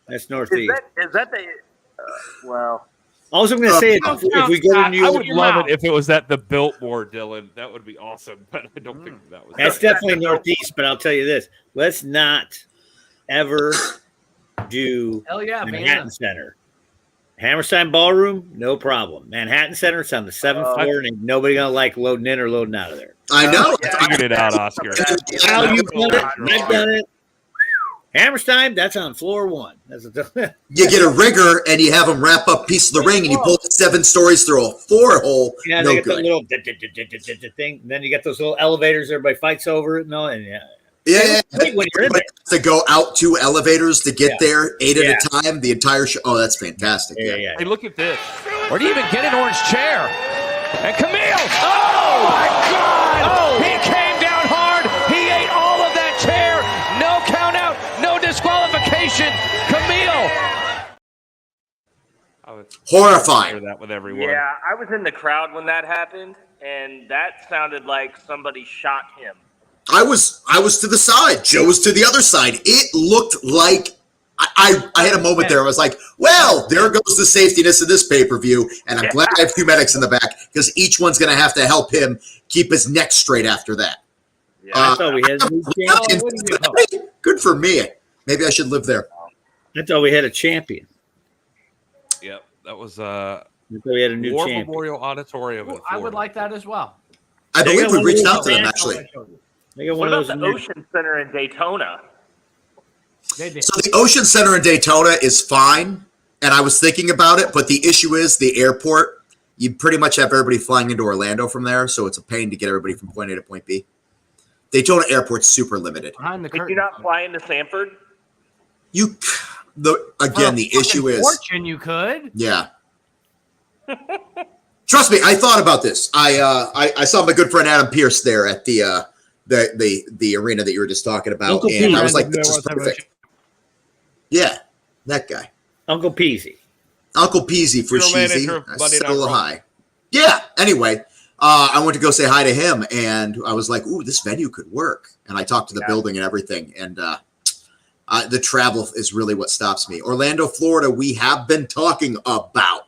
That's northeast. Is that the? Well, All I'm going to say is if we go to New I York, would love it if it was at the Biltmore, Dylan. That would be awesome. But I don't think that was. that's definitely northeast. But I'll tell you this: let's not ever do Hell yeah, Manhattan man. Center. Hammerstein Ballroom, no problem. Manhattan Center, it's on the 7th floor, and ain't nobody gonna like loading in or loading out of there. I know. Figured it out, Oscar. How you've done it? I've done it. Hammerstein, that's on floor 1. That's You get a rigger and you have them wrap up piece of the ring and you pull it 7 stories through a floor hole. yeah, No they get the good. little thing. And then you get those little elevators. Everybody fights over it and all. And Yeah, Wait, when you're in there. to go out 2 elevators to get Yeah. there 8 Yeah. at a time. The entire show. Oh, that's fantastic. Yeah. Hey, look at this. Or do you even get an orange chair? And Camille! Oh, my God! Oh. He came down hard. He ate all of that chair. No count out. No disqualification. Camille! I would Horrifying. share that with everyone. yeah, I was in the crowd when that happened, and that sounded like somebody shot him. I was to the side. Joe was to the other side. It looked like I had a moment there. I was like, well, there goes the safetiness of this pay-per-view. And I'm glad I have 2 medics in the back because each one's going to have to help him keep his neck straight after that. Yeah, I thought we had a new champion. Good for me. Maybe I should live there. I thought we had a champion. Yep, that was I thought we had a new War champion. Memorial Auditorium. in I would Florida. like that as well. I They believe got we one reached of those out to them, in- actually. They got what one of about those the in there. Ocean Center in Daytona? They did. So the Ocean Center in Daytona is fine, and I was thinking about it, but the issue is the airport. You pretty much have everybody flying into Orlando from there, so it's a pain to get everybody from point A to point B. Daytona Airport's super limited. Behind the Could curtain. you not fly into Sanford? The issue is Fortune, you could. yeah. Trust me, I thought about this. I saw my good friend Adam Pierce there at the arena that you were just talking about, Uncle and Pete. I was like, this is perfect. Yeah, that guy. Uncle Peasy. Uncle Peasy for General Sheezy. manager of Monday Night Settle Raw. high. Yeah. Anyway, I went to go say hi to him, and I was like, "Ooh, this venue could work." And I talked to the building and everything, and the travel is really what stops me. Orlando, Florida, we have been talking about.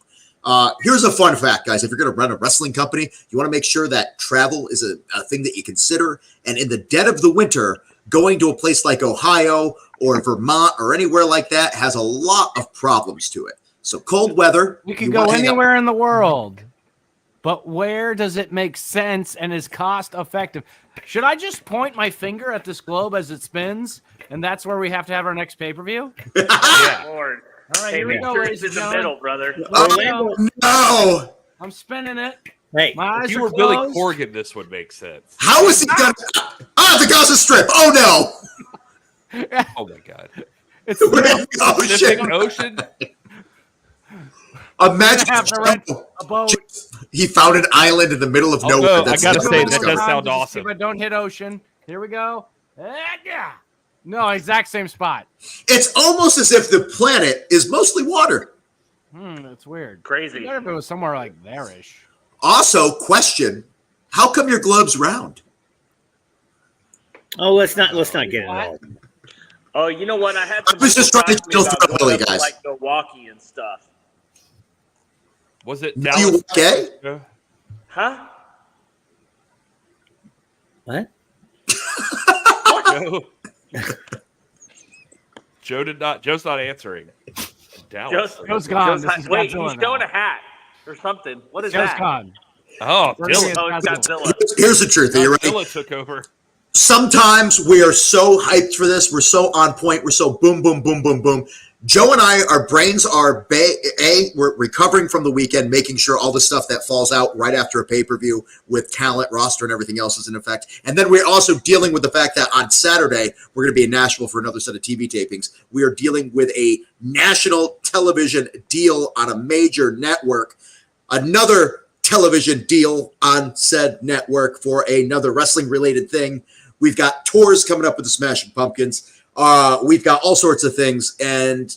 Here's a fun fact, guys. If you're going to run a wrestling company, you want to make sure that travel is a thing that you consider. And in the dead of the winter, going to a place like Ohio or Vermont or anywhere like that has a lot of problems to it. So cold weather. We could go anywhere in the world. But where does it make sense and is cost effective? Should I just point my finger at this globe as it spins, and that's where we have to have our next pay-per-view? Yeah. Lord. All right, Hey, here we make go, sure ladies it's and in the gentlemen. middle, brother. Oh, no. I'm spinning it. Hey, My eyes If you are were Billy closed. Corgan, this would make sense. How is he going to? The Gaza Strip. Oh, no. Oh my God! It's Pacific Ocean. Ocean. Imagine have to rent a boat. he found an island in the middle of nowhere. no, I That's gotta never say, been that discovered. does sound Just awesome. But don't hit ocean. Here we go. Yeah. No, exact same spot. It's almost as if the planet is mostly water. That's weird. Crazy. What if it was somewhere like there-ish? Also, question: how come your globe's round? oh, let's not get it all. Oh, you know what? I had some I was just people trying to talk me kill about through going Billy, up to, guys. like Milwaukee and stuff. Was it You Dallas? okay? Huh? What? Joe's not answering. Dallas. Joe's gone. This is Wait, Godzilla he's showing now. a hat or something. What is Joe's that? gone. Oh, Bring Dylan. it. Oh, it's Godzilla. Here's the truth. Are you ready? Godzilla took over. Sometimes we are so hyped for this. We're so on point. We're so boom, boom, boom, boom, boom. Joe and I, our brains are, we're recovering from the weekend, making sure all the stuff that falls out right after a pay-per-view with talent, roster, and everything else is in effect. And then we're also dealing with the fact that on Saturday, we're going to be in Nashville for another set of TV tapings. We are dealing with a national television deal on a major network, another television deal on said network for another wrestling-related thing. We've got tours coming up with the Smashing Pumpkins. We've got all sorts of things, and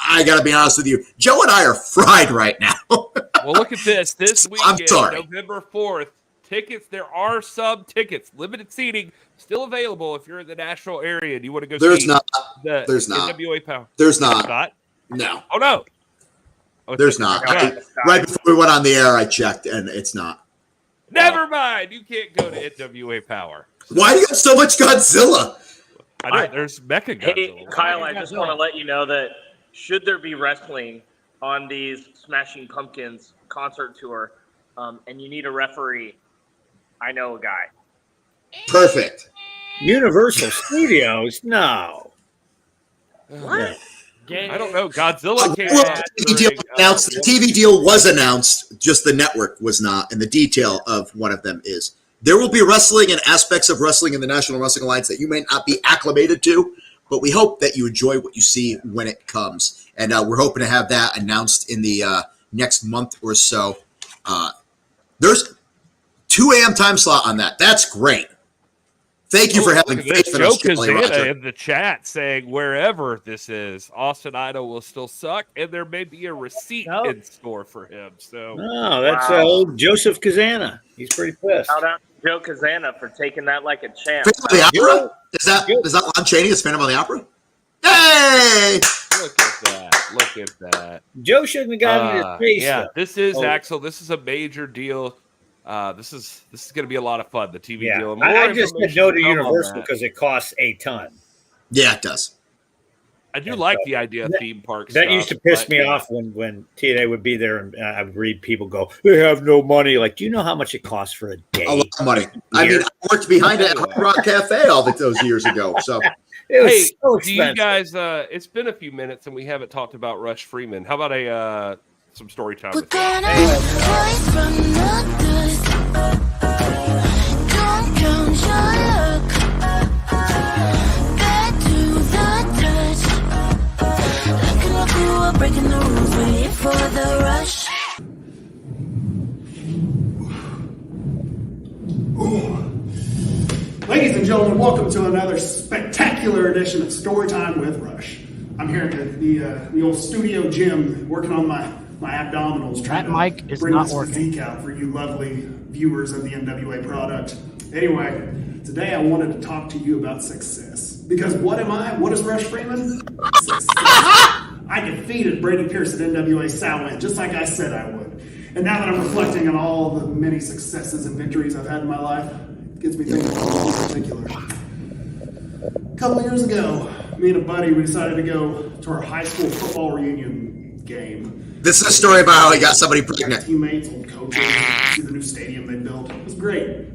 I got to be honest with you, Joe and I are fried right now. Well, look at this. This weekend, I'm sorry. November 4th, tickets, there are some tickets, limited seating, still available if you're in the Nashville area and you want to go There's see not. the There's not. NWA Power. There's not. Not? No. Oh, no. Oh, There's not. Right before we went on the air, I checked, and it's not. Never mind. You can't go to NWA Power. Why do you have so much Godzilla? I know, there's Mecha Godzilla. Hey, Kyle, I just want to let you know that should there be wrestling on these Smashing Pumpkins concert tour, and you need a referee, I know a guy. Perfect. Universal Studios? No. What? I don't know. Godzilla came out. The TV deal was announced, just the network was not, and the detail of one of them is there will be wrestling and aspects of wrestling in the National Wrestling Alliance that you may not be acclimated to, but we hope that you enjoy what you see when it comes. And we're hoping to have that announced in the next month or so. There's 2 a.m. time slot on that. That's great. Thank you for having faith in Joe us, Jolly Roger. Kazana in the chat saying wherever this is, Austin Idol will still suck, and there may be a receipt in store for him. So, that's old Joseph Kazana. He's pretty pissed. Shout out to Joe Kazana for taking that like a champ. Phantom of the Opera? Is that Lon Chaney as Phantom of the Opera? Hey! Look at that. Look at that. Joe shouldn't have gotten his face. Yeah, though. this is Axel. This is a major deal. This is going to be a lot of fun. The TV deal. And I just said no to Universal because it costs a ton. Yeah, it does. I do like the idea of theme parks. That used to piss me off when TNA would be there and I would read people go, they have no money. Like, do you know how much it costs for a day? A lot of money. I mean, I worked behind it at Hard Rock Cafe all those years ago. So, hey, do you guys? It's been a few minutes and we haven't talked about Rush Freeman. How about some story time? With breaking the rules, waiting for the rush. Ladies and gentlemen, welcome to another spectacular edition of Storytime with Rush. I'm here at the old studio gym working on my abdominals, trying to bring this physique out for you lovely viewers of the NWA product. Anyway, today I wanted to talk to you about success. Because what am I? What is Rush Freeman? Success. I defeated Brady Pierce at NWA SAMHAIN, just like I said I would. And now that I'm reflecting on all the many successes and victories I've had in my life, it gets me thinking about one in particular. A couple years ago, me and a buddy, we decided to go to our high school football reunion game. This is a story about how he got somebody pregnant. Teammates, old coaches, see the new stadium they built. It was great.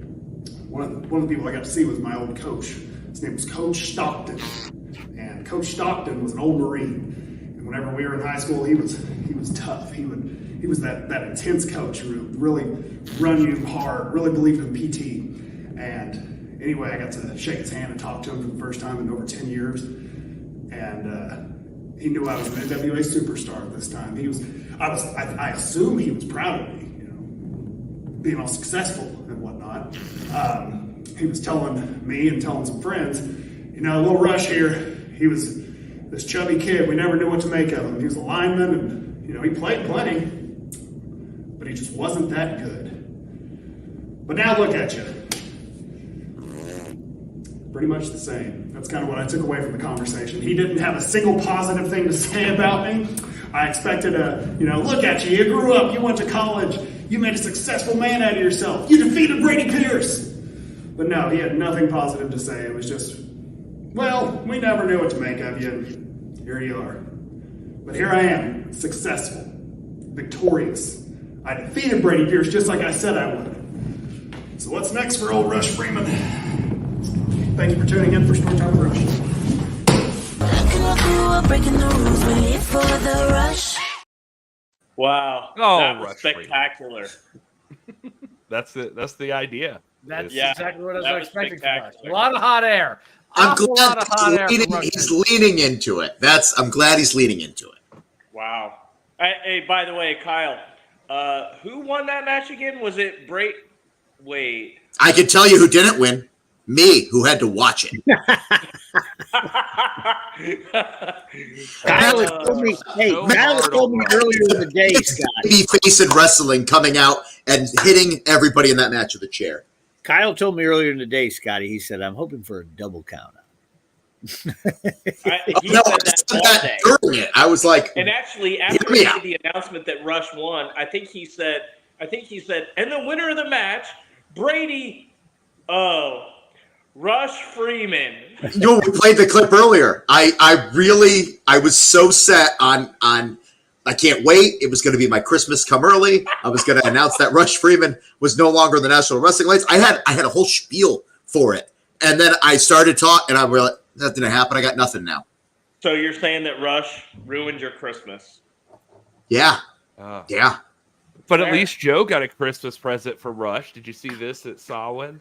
One of the people I got to see was my old coach. His name was Coach Stockton. And Coach Stockton was an old Marine. Whenever we were in high school, he was tough. He was that intense coach who would really run you hard, really believed in PT. And anyway, I got to shake his hand and talk to him for the first time in over 10 years. And he knew I was an NWA superstar at this time. I assume he was proud of me, being all successful and whatnot. He was telling me and telling some friends, a little Rush here, he was this chubby kid, we never knew what to make of him. He was a lineman, and he played plenty, but he just wasn't that good. But now look at you. Pretty much the same. That's kind of what I took away from the conversation. He didn't have a single positive thing to say about me. I expected look at you. You grew up, you went to college, you made a successful man out of yourself. You defeated Brady Pierce. But no, he had nothing positive to say. It was just, well, we never knew what to make of you. Here you are. But here I am, successful, victorious. I defeated Brady Pierce just like I said I would. So what's next for old Rush Freeman? Thanks for tuning in for Storytime with Rush. were breaking the rules, we're here for the rush. Wow. Oh, that was Rush spectacular. That's it. That's the idea. That's Yeah, exactly what I that was was expecting from us. A spectacular. lot of hot air. I'm Awful glad lot of hot air from Rush he's Freeman. leaning into it. I'm glad he's leaning into it. Wow. Hey, by the way, Kyle, who won that match again? Was it Wait. I can tell you who didn't win. Me, who had to watch it. Kyle told me, Kyle told me earlier in the day, Scott. Baby face in wrestling coming out and hitting everybody in that match with a chair. Kyle told me earlier in the day, Scotty, he said, I'm hoping for a double count. He No, said that all day. during it. I was like, And actually, after he made the announcement that Rush won, I think he said, and the winner of the match, Brady, Rush Freeman. we played the clip earlier. I was so set on I can't wait. It was going to be my Christmas come early. I was going to announce that Rush Freeman was no longer in the National Wrestling Alliance. I had a whole spiel for it. And then I started talking, and I realized that didn't happen. I got nothing now. So you're saying that Rush ruined your Christmas? Yeah. Yeah. But at least Joe got a Christmas present from Rush. Did you see this at Samhain?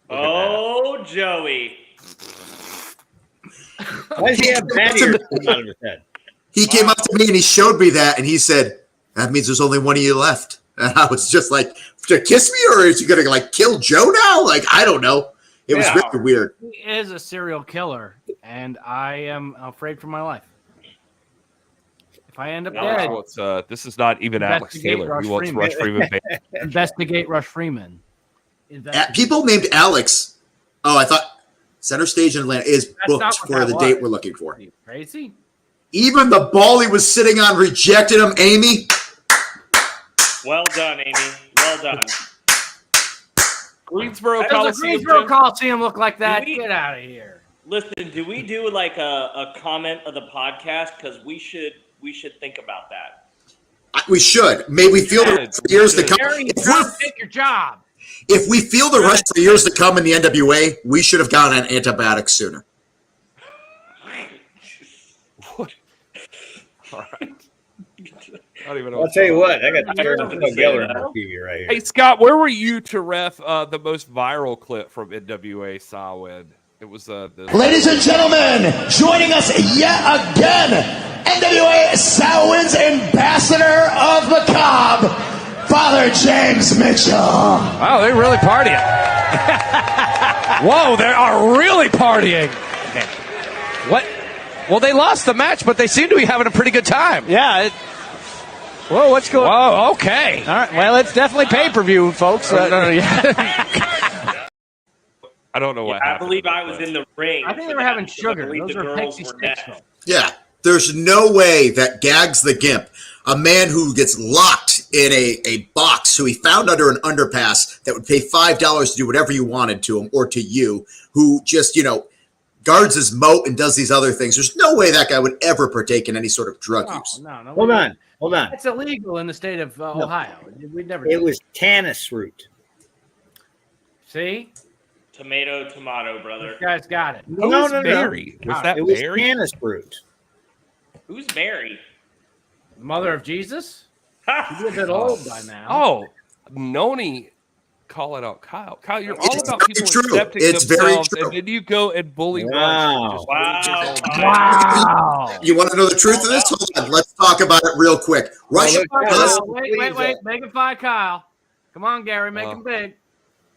Oh, Joey. Why does he have bad ears coming out of his head? He came up to me and he showed me that, and he said, that means there's only one of you left. And I was just like, to kiss me, or is he going to kill Joe now? I don't know. It was really weird. He is a serial killer, and I am afraid for my life. If I end up dead, this is not even Alex Taylor. He wants Rush Freeman. Investigate Rush Freeman. People named Alex. Oh, I thought Center Stage in Atlanta is booked for the date we're looking for. Are you crazy? Even the ball he was sitting on rejected him, Amy. Well done, Amy. Well done. Greensboro Coliseum look like that? Get out of here. Listen, do we do a comment of the podcast? Because we should think about that. We should. May we feel the rush for years to come. Take your job. If we feel the rush for years to come in the NWA, we should have gone on antibiotics sooner. All right. I don't even know. I'll tell you what, I got tired of Geller on TV right here. Hey, Scott, where were you to ref the most viral clip from NWA Samhain? It was Ladies and gentlemen, joining us yet again, NWA Samhain's ambassador of the Cobb, Father James Mitchell. Wow, they're really partying. Whoa, they are really partying. What? Well, they lost the match, but they seem to be having a pretty good time. Yeah. Whoa, what's going on? Whoa, okay. All right. Well, it's definitely pay-per-view, folks. I don't know what happened. I believe I was in the ring. I think they were having sugar. Those are Pixie Sticks. Yeah. There's no way that Gags the Gimp, a man who gets locked in a box who he found under an underpass that would pay $5 to do whatever you wanted to him or to you, who just, guards his moat and does these other things. There's no way that guy would ever partake in any sort of drug use. No. Hold on. It's illegal in the state of Ohio. We'd never. It was tannis root. See? Tomato, brother. This guy's got it. No. Mary? Was that it was Mary? tannis root. Who's Mary? Mother of Jesus? She'd be a bit old by now. Oh, Noni calling out Kyle. Kyle, you're all about people true. accepting It's very themselves, true. and then you go and bully Wow. Rush. Wow. You want to know the truth of this? Hold on. Let's talk about it real quick. Rush does. Wait. Make it 5, Kyle. Come on, Gary. Make him big.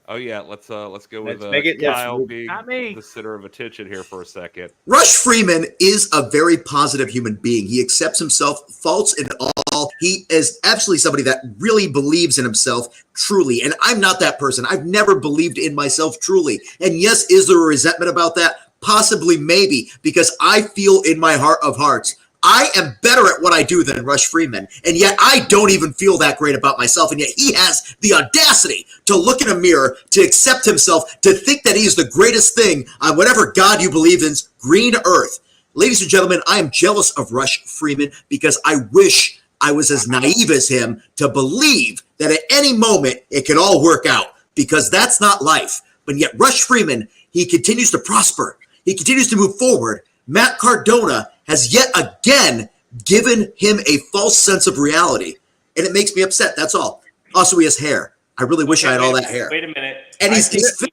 Oh yeah, let's go with make it Kyle yes, being not me. the center of attention here for a second. Rush Freeman is a very positive human being. He accepts himself, faults in all. He is absolutely somebody that really believes in himself truly. And I'm not that person. I've never believed in myself truly. And yes, is there a resentment about that? Possibly, maybe, because I feel in my heart of hearts, I am better at what I do than Rush Freeman, and yet I don't even feel that great about myself, and yet he has the audacity to look in a mirror, to accept himself, to think that he's the greatest thing on whatever God you believe in's green earth. Ladies and gentlemen, I am jealous of Rush Freeman because I wish I was as naive as him to believe that at any moment it could all work out, because that's not life. But yet Rush Freeman, he continues to prosper. He continues to move forward. Matt Cardona has yet again given him a false sense of reality, and it makes me upset. That's all. Also, he has hair. I really wish I had all that hair. Wait a minute. And he's fit.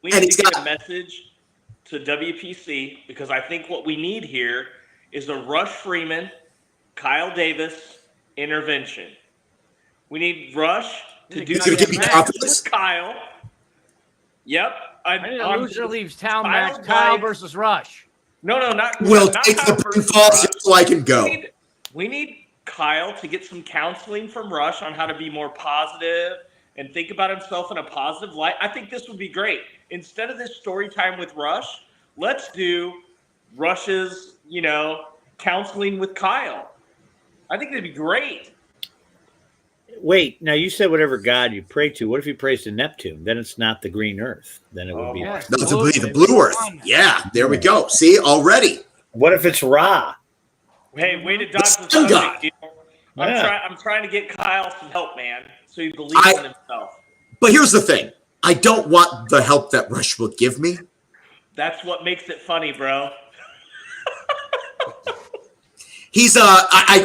We need to get a message to WPC, because I think what we need here is a Rush Freeman, Kyle Davis intervention. We need Rush to do some matches with Kyle. Yep. A loser leaves town match. Kyle versus Rush. No, not. We'll not take Kyle the versus pinfalls Rush. so I can go. We need Kyle to get some counseling from Rush on how to be more positive and think about himself in a positive light. I think this would be great. Instead of this story time with Rush, let's do Rush's, counseling with Kyle. I think it'd be great. Wait, now you said whatever god you pray to. What if he prays to Neptune? Then it's not the green earth. Then it would be the blue earth. Yeah, there we go. See, already. What if it's Ra? Hey, way to dodge the subject. I'm trying to get Kyle some help, man, so he believes in himself. But here's the thing. I don't want the help that Rush will give me. That's what makes it funny, bro. He's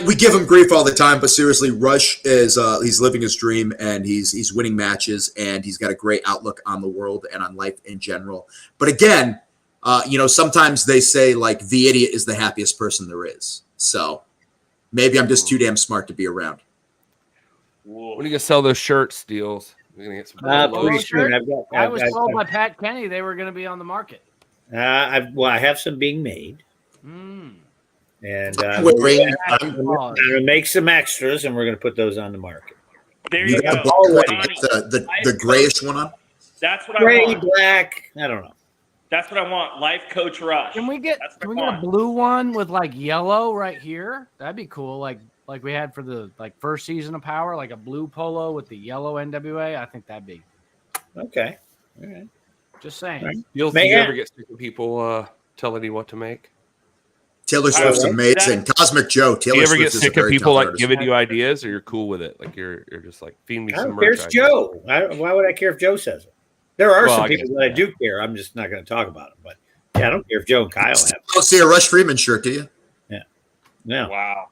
we give him grief all the time, but seriously, Rush is he's living his dream, and he's winning matches, and he's got a great outlook on the world and on life in general. But again, sometimes they say like the idiot is the happiest person there is. So maybe I'm just too damn smart to be around. When are you gonna sell those shirt steals? We're gonna get some. Pretty soon. I was told by Pat Kenny they were going to be on the market. I have some being made. And I'm going to make some extras, and we're going to put those on the market. There you go. The grayish one on? That's what I Gray, want. black, I don't know. That's what I want. Life Coach Rush. Can we get a blue one with like yellow right here? That'd be cool. Like we had for the first season of Power, like a blue polo with the yellow NWA. I think that'd be okay. All right. Just saying. Do you ever get sick of people telling you what to make? Taylor Swift's amazing. Cosmic Joe. Do you ever get sick of people giving you ideas, or you're cool with it? Like you're just like, feed me some merch. Here's Joe. Why would I care if Joe says it? There are some people that I do care. I'm just not going to talk about them. But yeah, I don't care if Joe and Kyle have. Don't see a Rush Freeman shirt, do you? Yeah. No. Wow.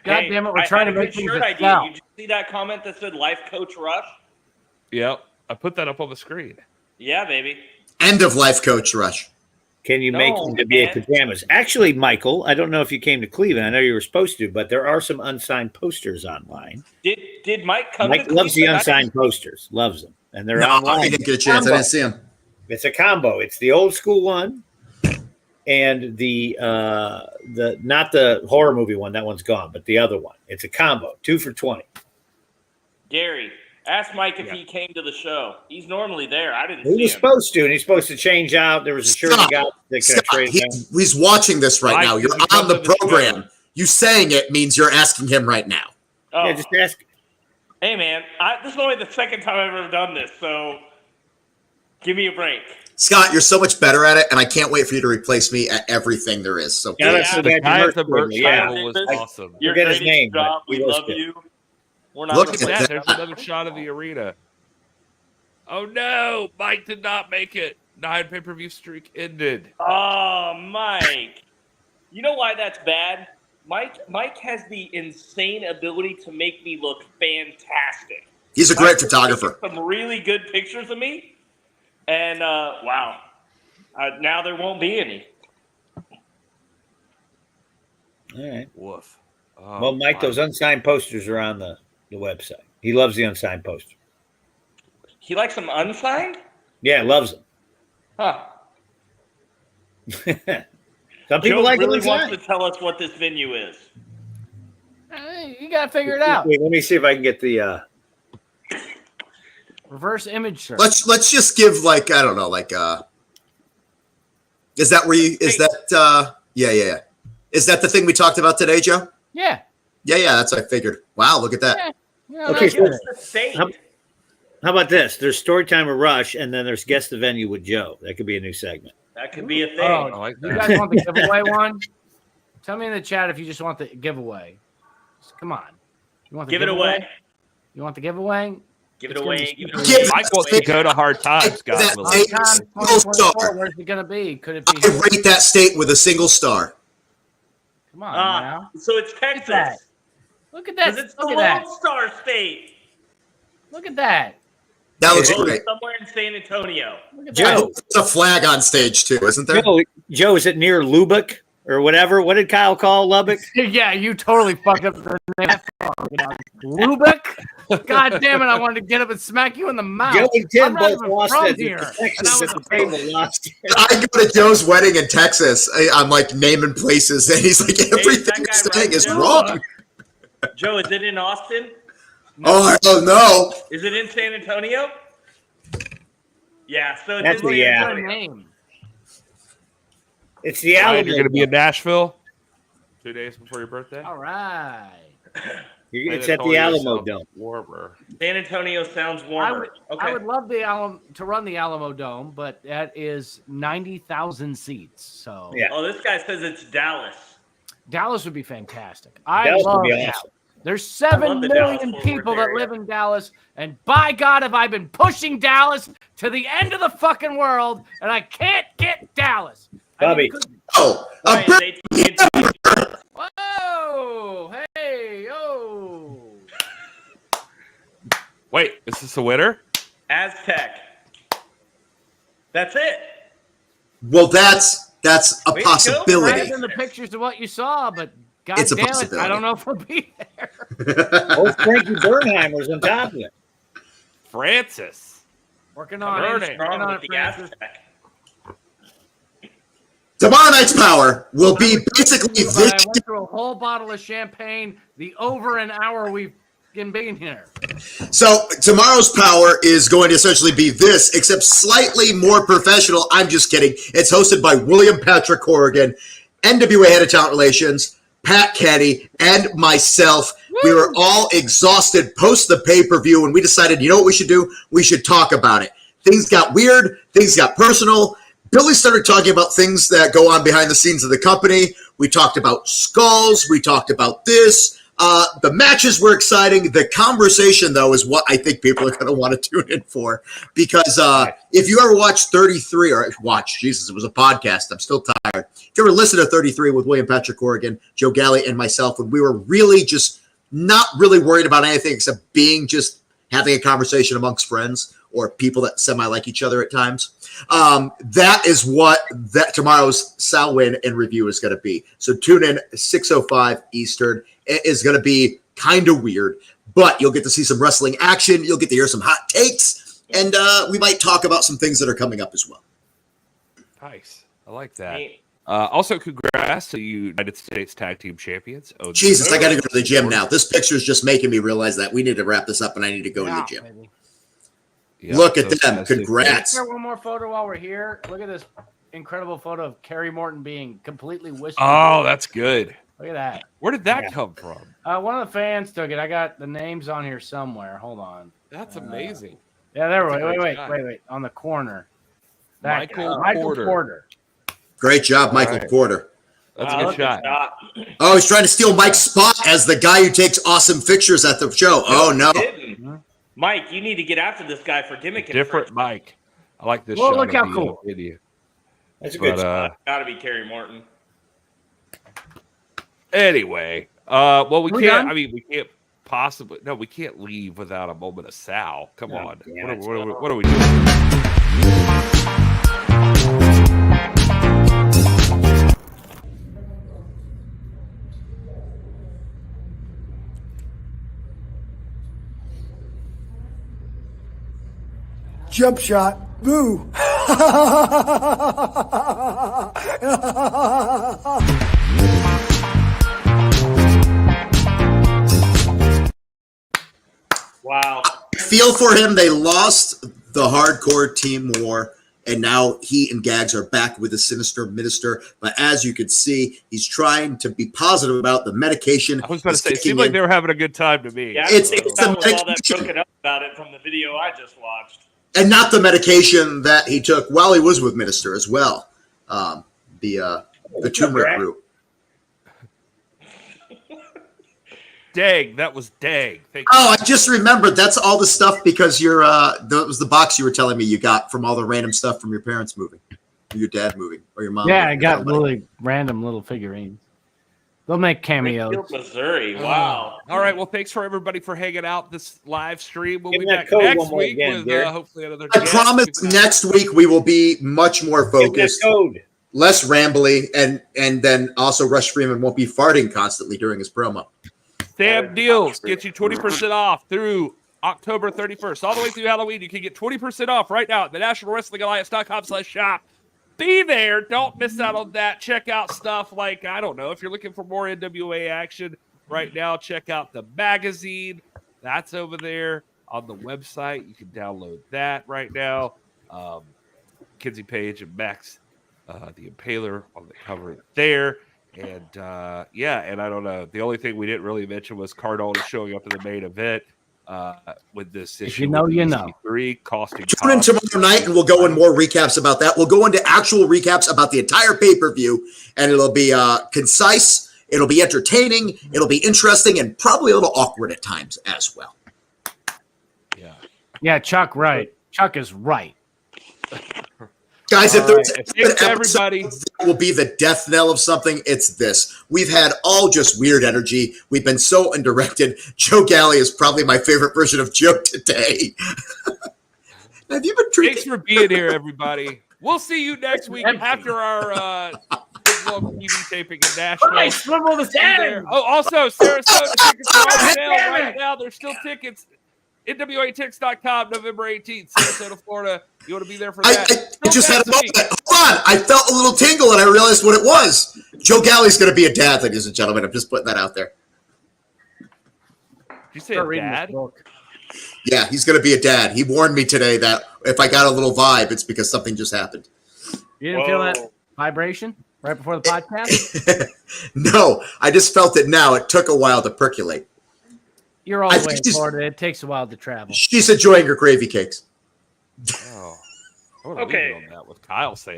God damn it, we're trying to make things shirt idea. You see that comment that said Life Coach Rush? Yep. I put that up on the screen. Yeah, baby. End of Life Coach Rush. Can you make them to be pajamas? Actually, Michael, I don't know if you came to Cleveland. I know you were supposed to, but there are some unsigned posters online. Did Mike come Mike to loves the Cleveland? unsigned posters. Loves them. And they're No, online. I didn't get a chance. I didn't see him. It's a combo. It's the old school one and the not the horror movie one. That one's gone, but the other one. It's a combo. 2 for $20. Gary, ask Mike if he came to the show. He's normally there. I didn't He see was him. supposed to, and he's supposed to change out. There was a shirt he got that could have traded down. He's watching this right now. You're on the program. You saying it means you're asking him right now. Oh. Yeah, just ask. Hey, man, this is only the second time I've ever done this, so give me a break. Scott, you're so much better at it, and I can't wait for you to replace me at everything there is. So the guy at the merch table was awesome. You're Forget his great name, job. but he We was love good. you. We're not Look at that. There's another shot of the arena. Oh, no. Mike did not make it. 9 pay-per-view streak ended. Oh, Mike. You know why that's bad? Mike has the insane ability to make me look fantastic. He's a great photographer. Some really good pictures of me. And, wow. Now there won't be any. All right. Woof. Well, Mike, those unsigned posters are on the website. He loves the unsigned posters. He likes them unsigned? Yeah, loves them. Huh. Some people Joe like really them wants unsigned. to tell us what this venue is. You got to figure it out. Wait, let me see if I can get the reverse image shirt. Let's just give like I don't know is that where you is that yeah. Is that the thing we talked about today, Joe? Yeah. Yeah, that's what I figured. Wow, look at that. Yeah, Okay, so State. how about this? There's story time with Rush, and then there's guess the venue with Joe. That could be a new segment. That could be a thing. Oh, you guys want the giveaway one? Tell me in the chat if you just want the giveaway. Come on. You want the Give it giveaway? away. You want the giveaway? Give it away. Michael can go to hard times, God willing. Where's it gonna be? Could it be? I rate that state with a single star. Come on now. So it's Texas. Look at that. It's the Lone Star State. Look at that. That looks great. Somewhere in San Antonio. Joe, there's a flag on stage too, isn't there? Joe, is it near Lubbock or whatever? What did Kyle call Lubbock? Yeah, you totally fucked up the name. Lubbock? God damn it, I wanted to get up and smack you in the mouth. Joe and Tim I'm not both even lost from at here. Texas at the table last year. I go to Joe's wedding in Texas. I'm like naming places, and he's like, everything you're saying is wrong. Joe, is it in Austin? Oh no! Is it in San Antonio? Yeah, so That's it's in San Antonio. Name. It's the Ryan, Alamo. you're going to be in Nashville 2 days before your birthday. All right. It's at the Alamo Dome. Warmer. San Antonio sounds warmer. I would love to run the Alamo Dome, but that is 90,000 seats. So yeah. Oh, this guy says it's Dallas. Dallas would be fantastic. I Dallas love would be Dallas. awesome. There's 7 million people that live in Dallas, and by God, have I been pushing Dallas to the end of the fucking world, and I can't get Dallas. Bobby. Whoa! Hey! Oh! Wait, is this a winner? Aztec. That's it. Well, that's a Better possibility. than the pictures of what you saw, but God It's a damn it, possibility. I don't know if we'll be there. Oh, Frankie Bernheimer's on top of it. Francis. Working on it. Francis. Tomorrow night's power will be basically But this. I went through a whole bottle of champagne the over an hour we've been here. So tomorrow's power is going to essentially be this, except slightly more professional. I'm just kidding. It's hosted by William Patrick Corrigan, NWA Head of Talent Relations, Pat Kenny, and myself. Woo! We were all exhausted post the pay-per-view, and we decided, you know what we should do? We should talk about it. Things got weird. Things got personal. Billy started talking about things that go on behind the scenes of the company. We talked about skulls. We talked about this. The matches were exciting. The conversation, though, is what I think people are going to want to tune in for. Because if you ever watch 33, or watch, Jesus, it was a podcast. I'm still tired. If you ever listen to 33 with William Patrick Corrigan, Joe Galley, and myself, when we were really just not really worried about anything except being just having a conversation amongst friends or people that semi-like each other at times. That is what that tomorrow's Samhain and review is going to be. So tune in 6:05 Eastern. It is going to be kind of weird, but you'll get to see some wrestling action. You'll get to hear some hot takes, and we might talk about some things that are coming up as well. Nice. I like that. Also, congrats to the United States Tag Team Champions. Oh, Jesus, I got to go to the gym now. This picture is just making me realize that we need to wrap this up, and I need to go to the gym. Yeah, look at them. Congrats. One more photo while we're here. Look at this incredible photo of Kerry Morton being completely whispered. Oh, that's good. Look at that. Where did that come from? One of the fans took it. I got the names on here somewhere. Hold on. That's amazing. Yeah, there we go. Wait. On the corner. Michael Porter. Great job, Michael Porter. That's a good shot. Oh, he's trying to steal Mike's spot as the guy who takes awesome pictures at the show. Oh, no. Mike, you need to get after this guy for gimmicking. Different Mike. I like this Well, shot. look how cool. Video. That's a good shot. Gotta be Kerry Morton. Anyway, well, we can't. done? I mean, we can't possibly. No, we can't leave without a moment of Sal. Come on. What are we doing? Jump shot. Boo. Wow. I feel for him. They lost the hardcore team war, and now he and Gags are back with the sinister minister. But as you can see, he's trying to be positive about the medication. I was about to say, it seemed like they were having a good time to me. Yeah, It's the the all that medication. broken up about it from the video I just watched. And not the medication that he took while he was with Minister as well. The turmeric root. dang. That was dang. Thank you. Oh, I just remembered. That's all the stuff because that was the box you were telling me you got from all the random stuff from your parents moving, or your dad moving, or your mom. Yeah, I got really random little figurines. They'll make cameos. Springfield, Missouri. Wow. All right. Well, thanks for everybody for hanging out this live stream. We'll Give be me that back code next one more week again, with Gary. hopefully another I guest. promise next week we will be much more focused, Code. less rambly, and then also Rush Freeman won't be farting constantly during his promo. Sam Deals gets you 20% off through October 31st. All the way through Halloween, you can get 20% off right now at the nationalwrestlingalliance.com/shop. Be there. Don't miss out on that. Check out stuff like, I don't know, if you're looking for more NWA action right now, check out the magazine. That's over there on the website. You can download that right now. Kinsey Page and Max, the Impaler on the cover there. And, and I don't know. The only thing we didn't really mention was Cardone is showing up in the main event with this issue. If you know, you know. Tune in tomorrow night, and we'll go in more recaps about that. We'll go into actual recaps about the entire pay-per-view, and it'll be concise, it'll be entertaining, it'll be interesting, and probably a little awkward at times as well. Yeah, Chuck, right. Chuck is right. Guys, if there's everybody that will be the death knell of something, it's this. We've had all just weird energy. We've been so undirected. Joe Galley is probably my favorite version of Joe today. Have you been drinking? Thanks for being here, everybody. We'll see you next week after our TV taping in Nashville. Right, swivel the stand. Oh, also, Sarasota tickets are on sale right now. There's still tickets. NWATix.com, November 18th, Sarasota, Florida. You want to be there for that? I just had a moment. Hold on. I felt a little tingle and I realized what it was. Joe Galley's going to be a dad, ladies and gentlemen. I'm just putting that out there. Did you say a dad? Yeah, he's going to be a dad. He warned me today that if I got a little vibe, it's because something just happened. You didn't feel that vibration right before the podcast? No, I just felt it now. It took a while to percolate. You're all the way in Florida. It takes a while to travel. She's enjoying her gravy cakes. Oh. Okay. On that with Kyle saying.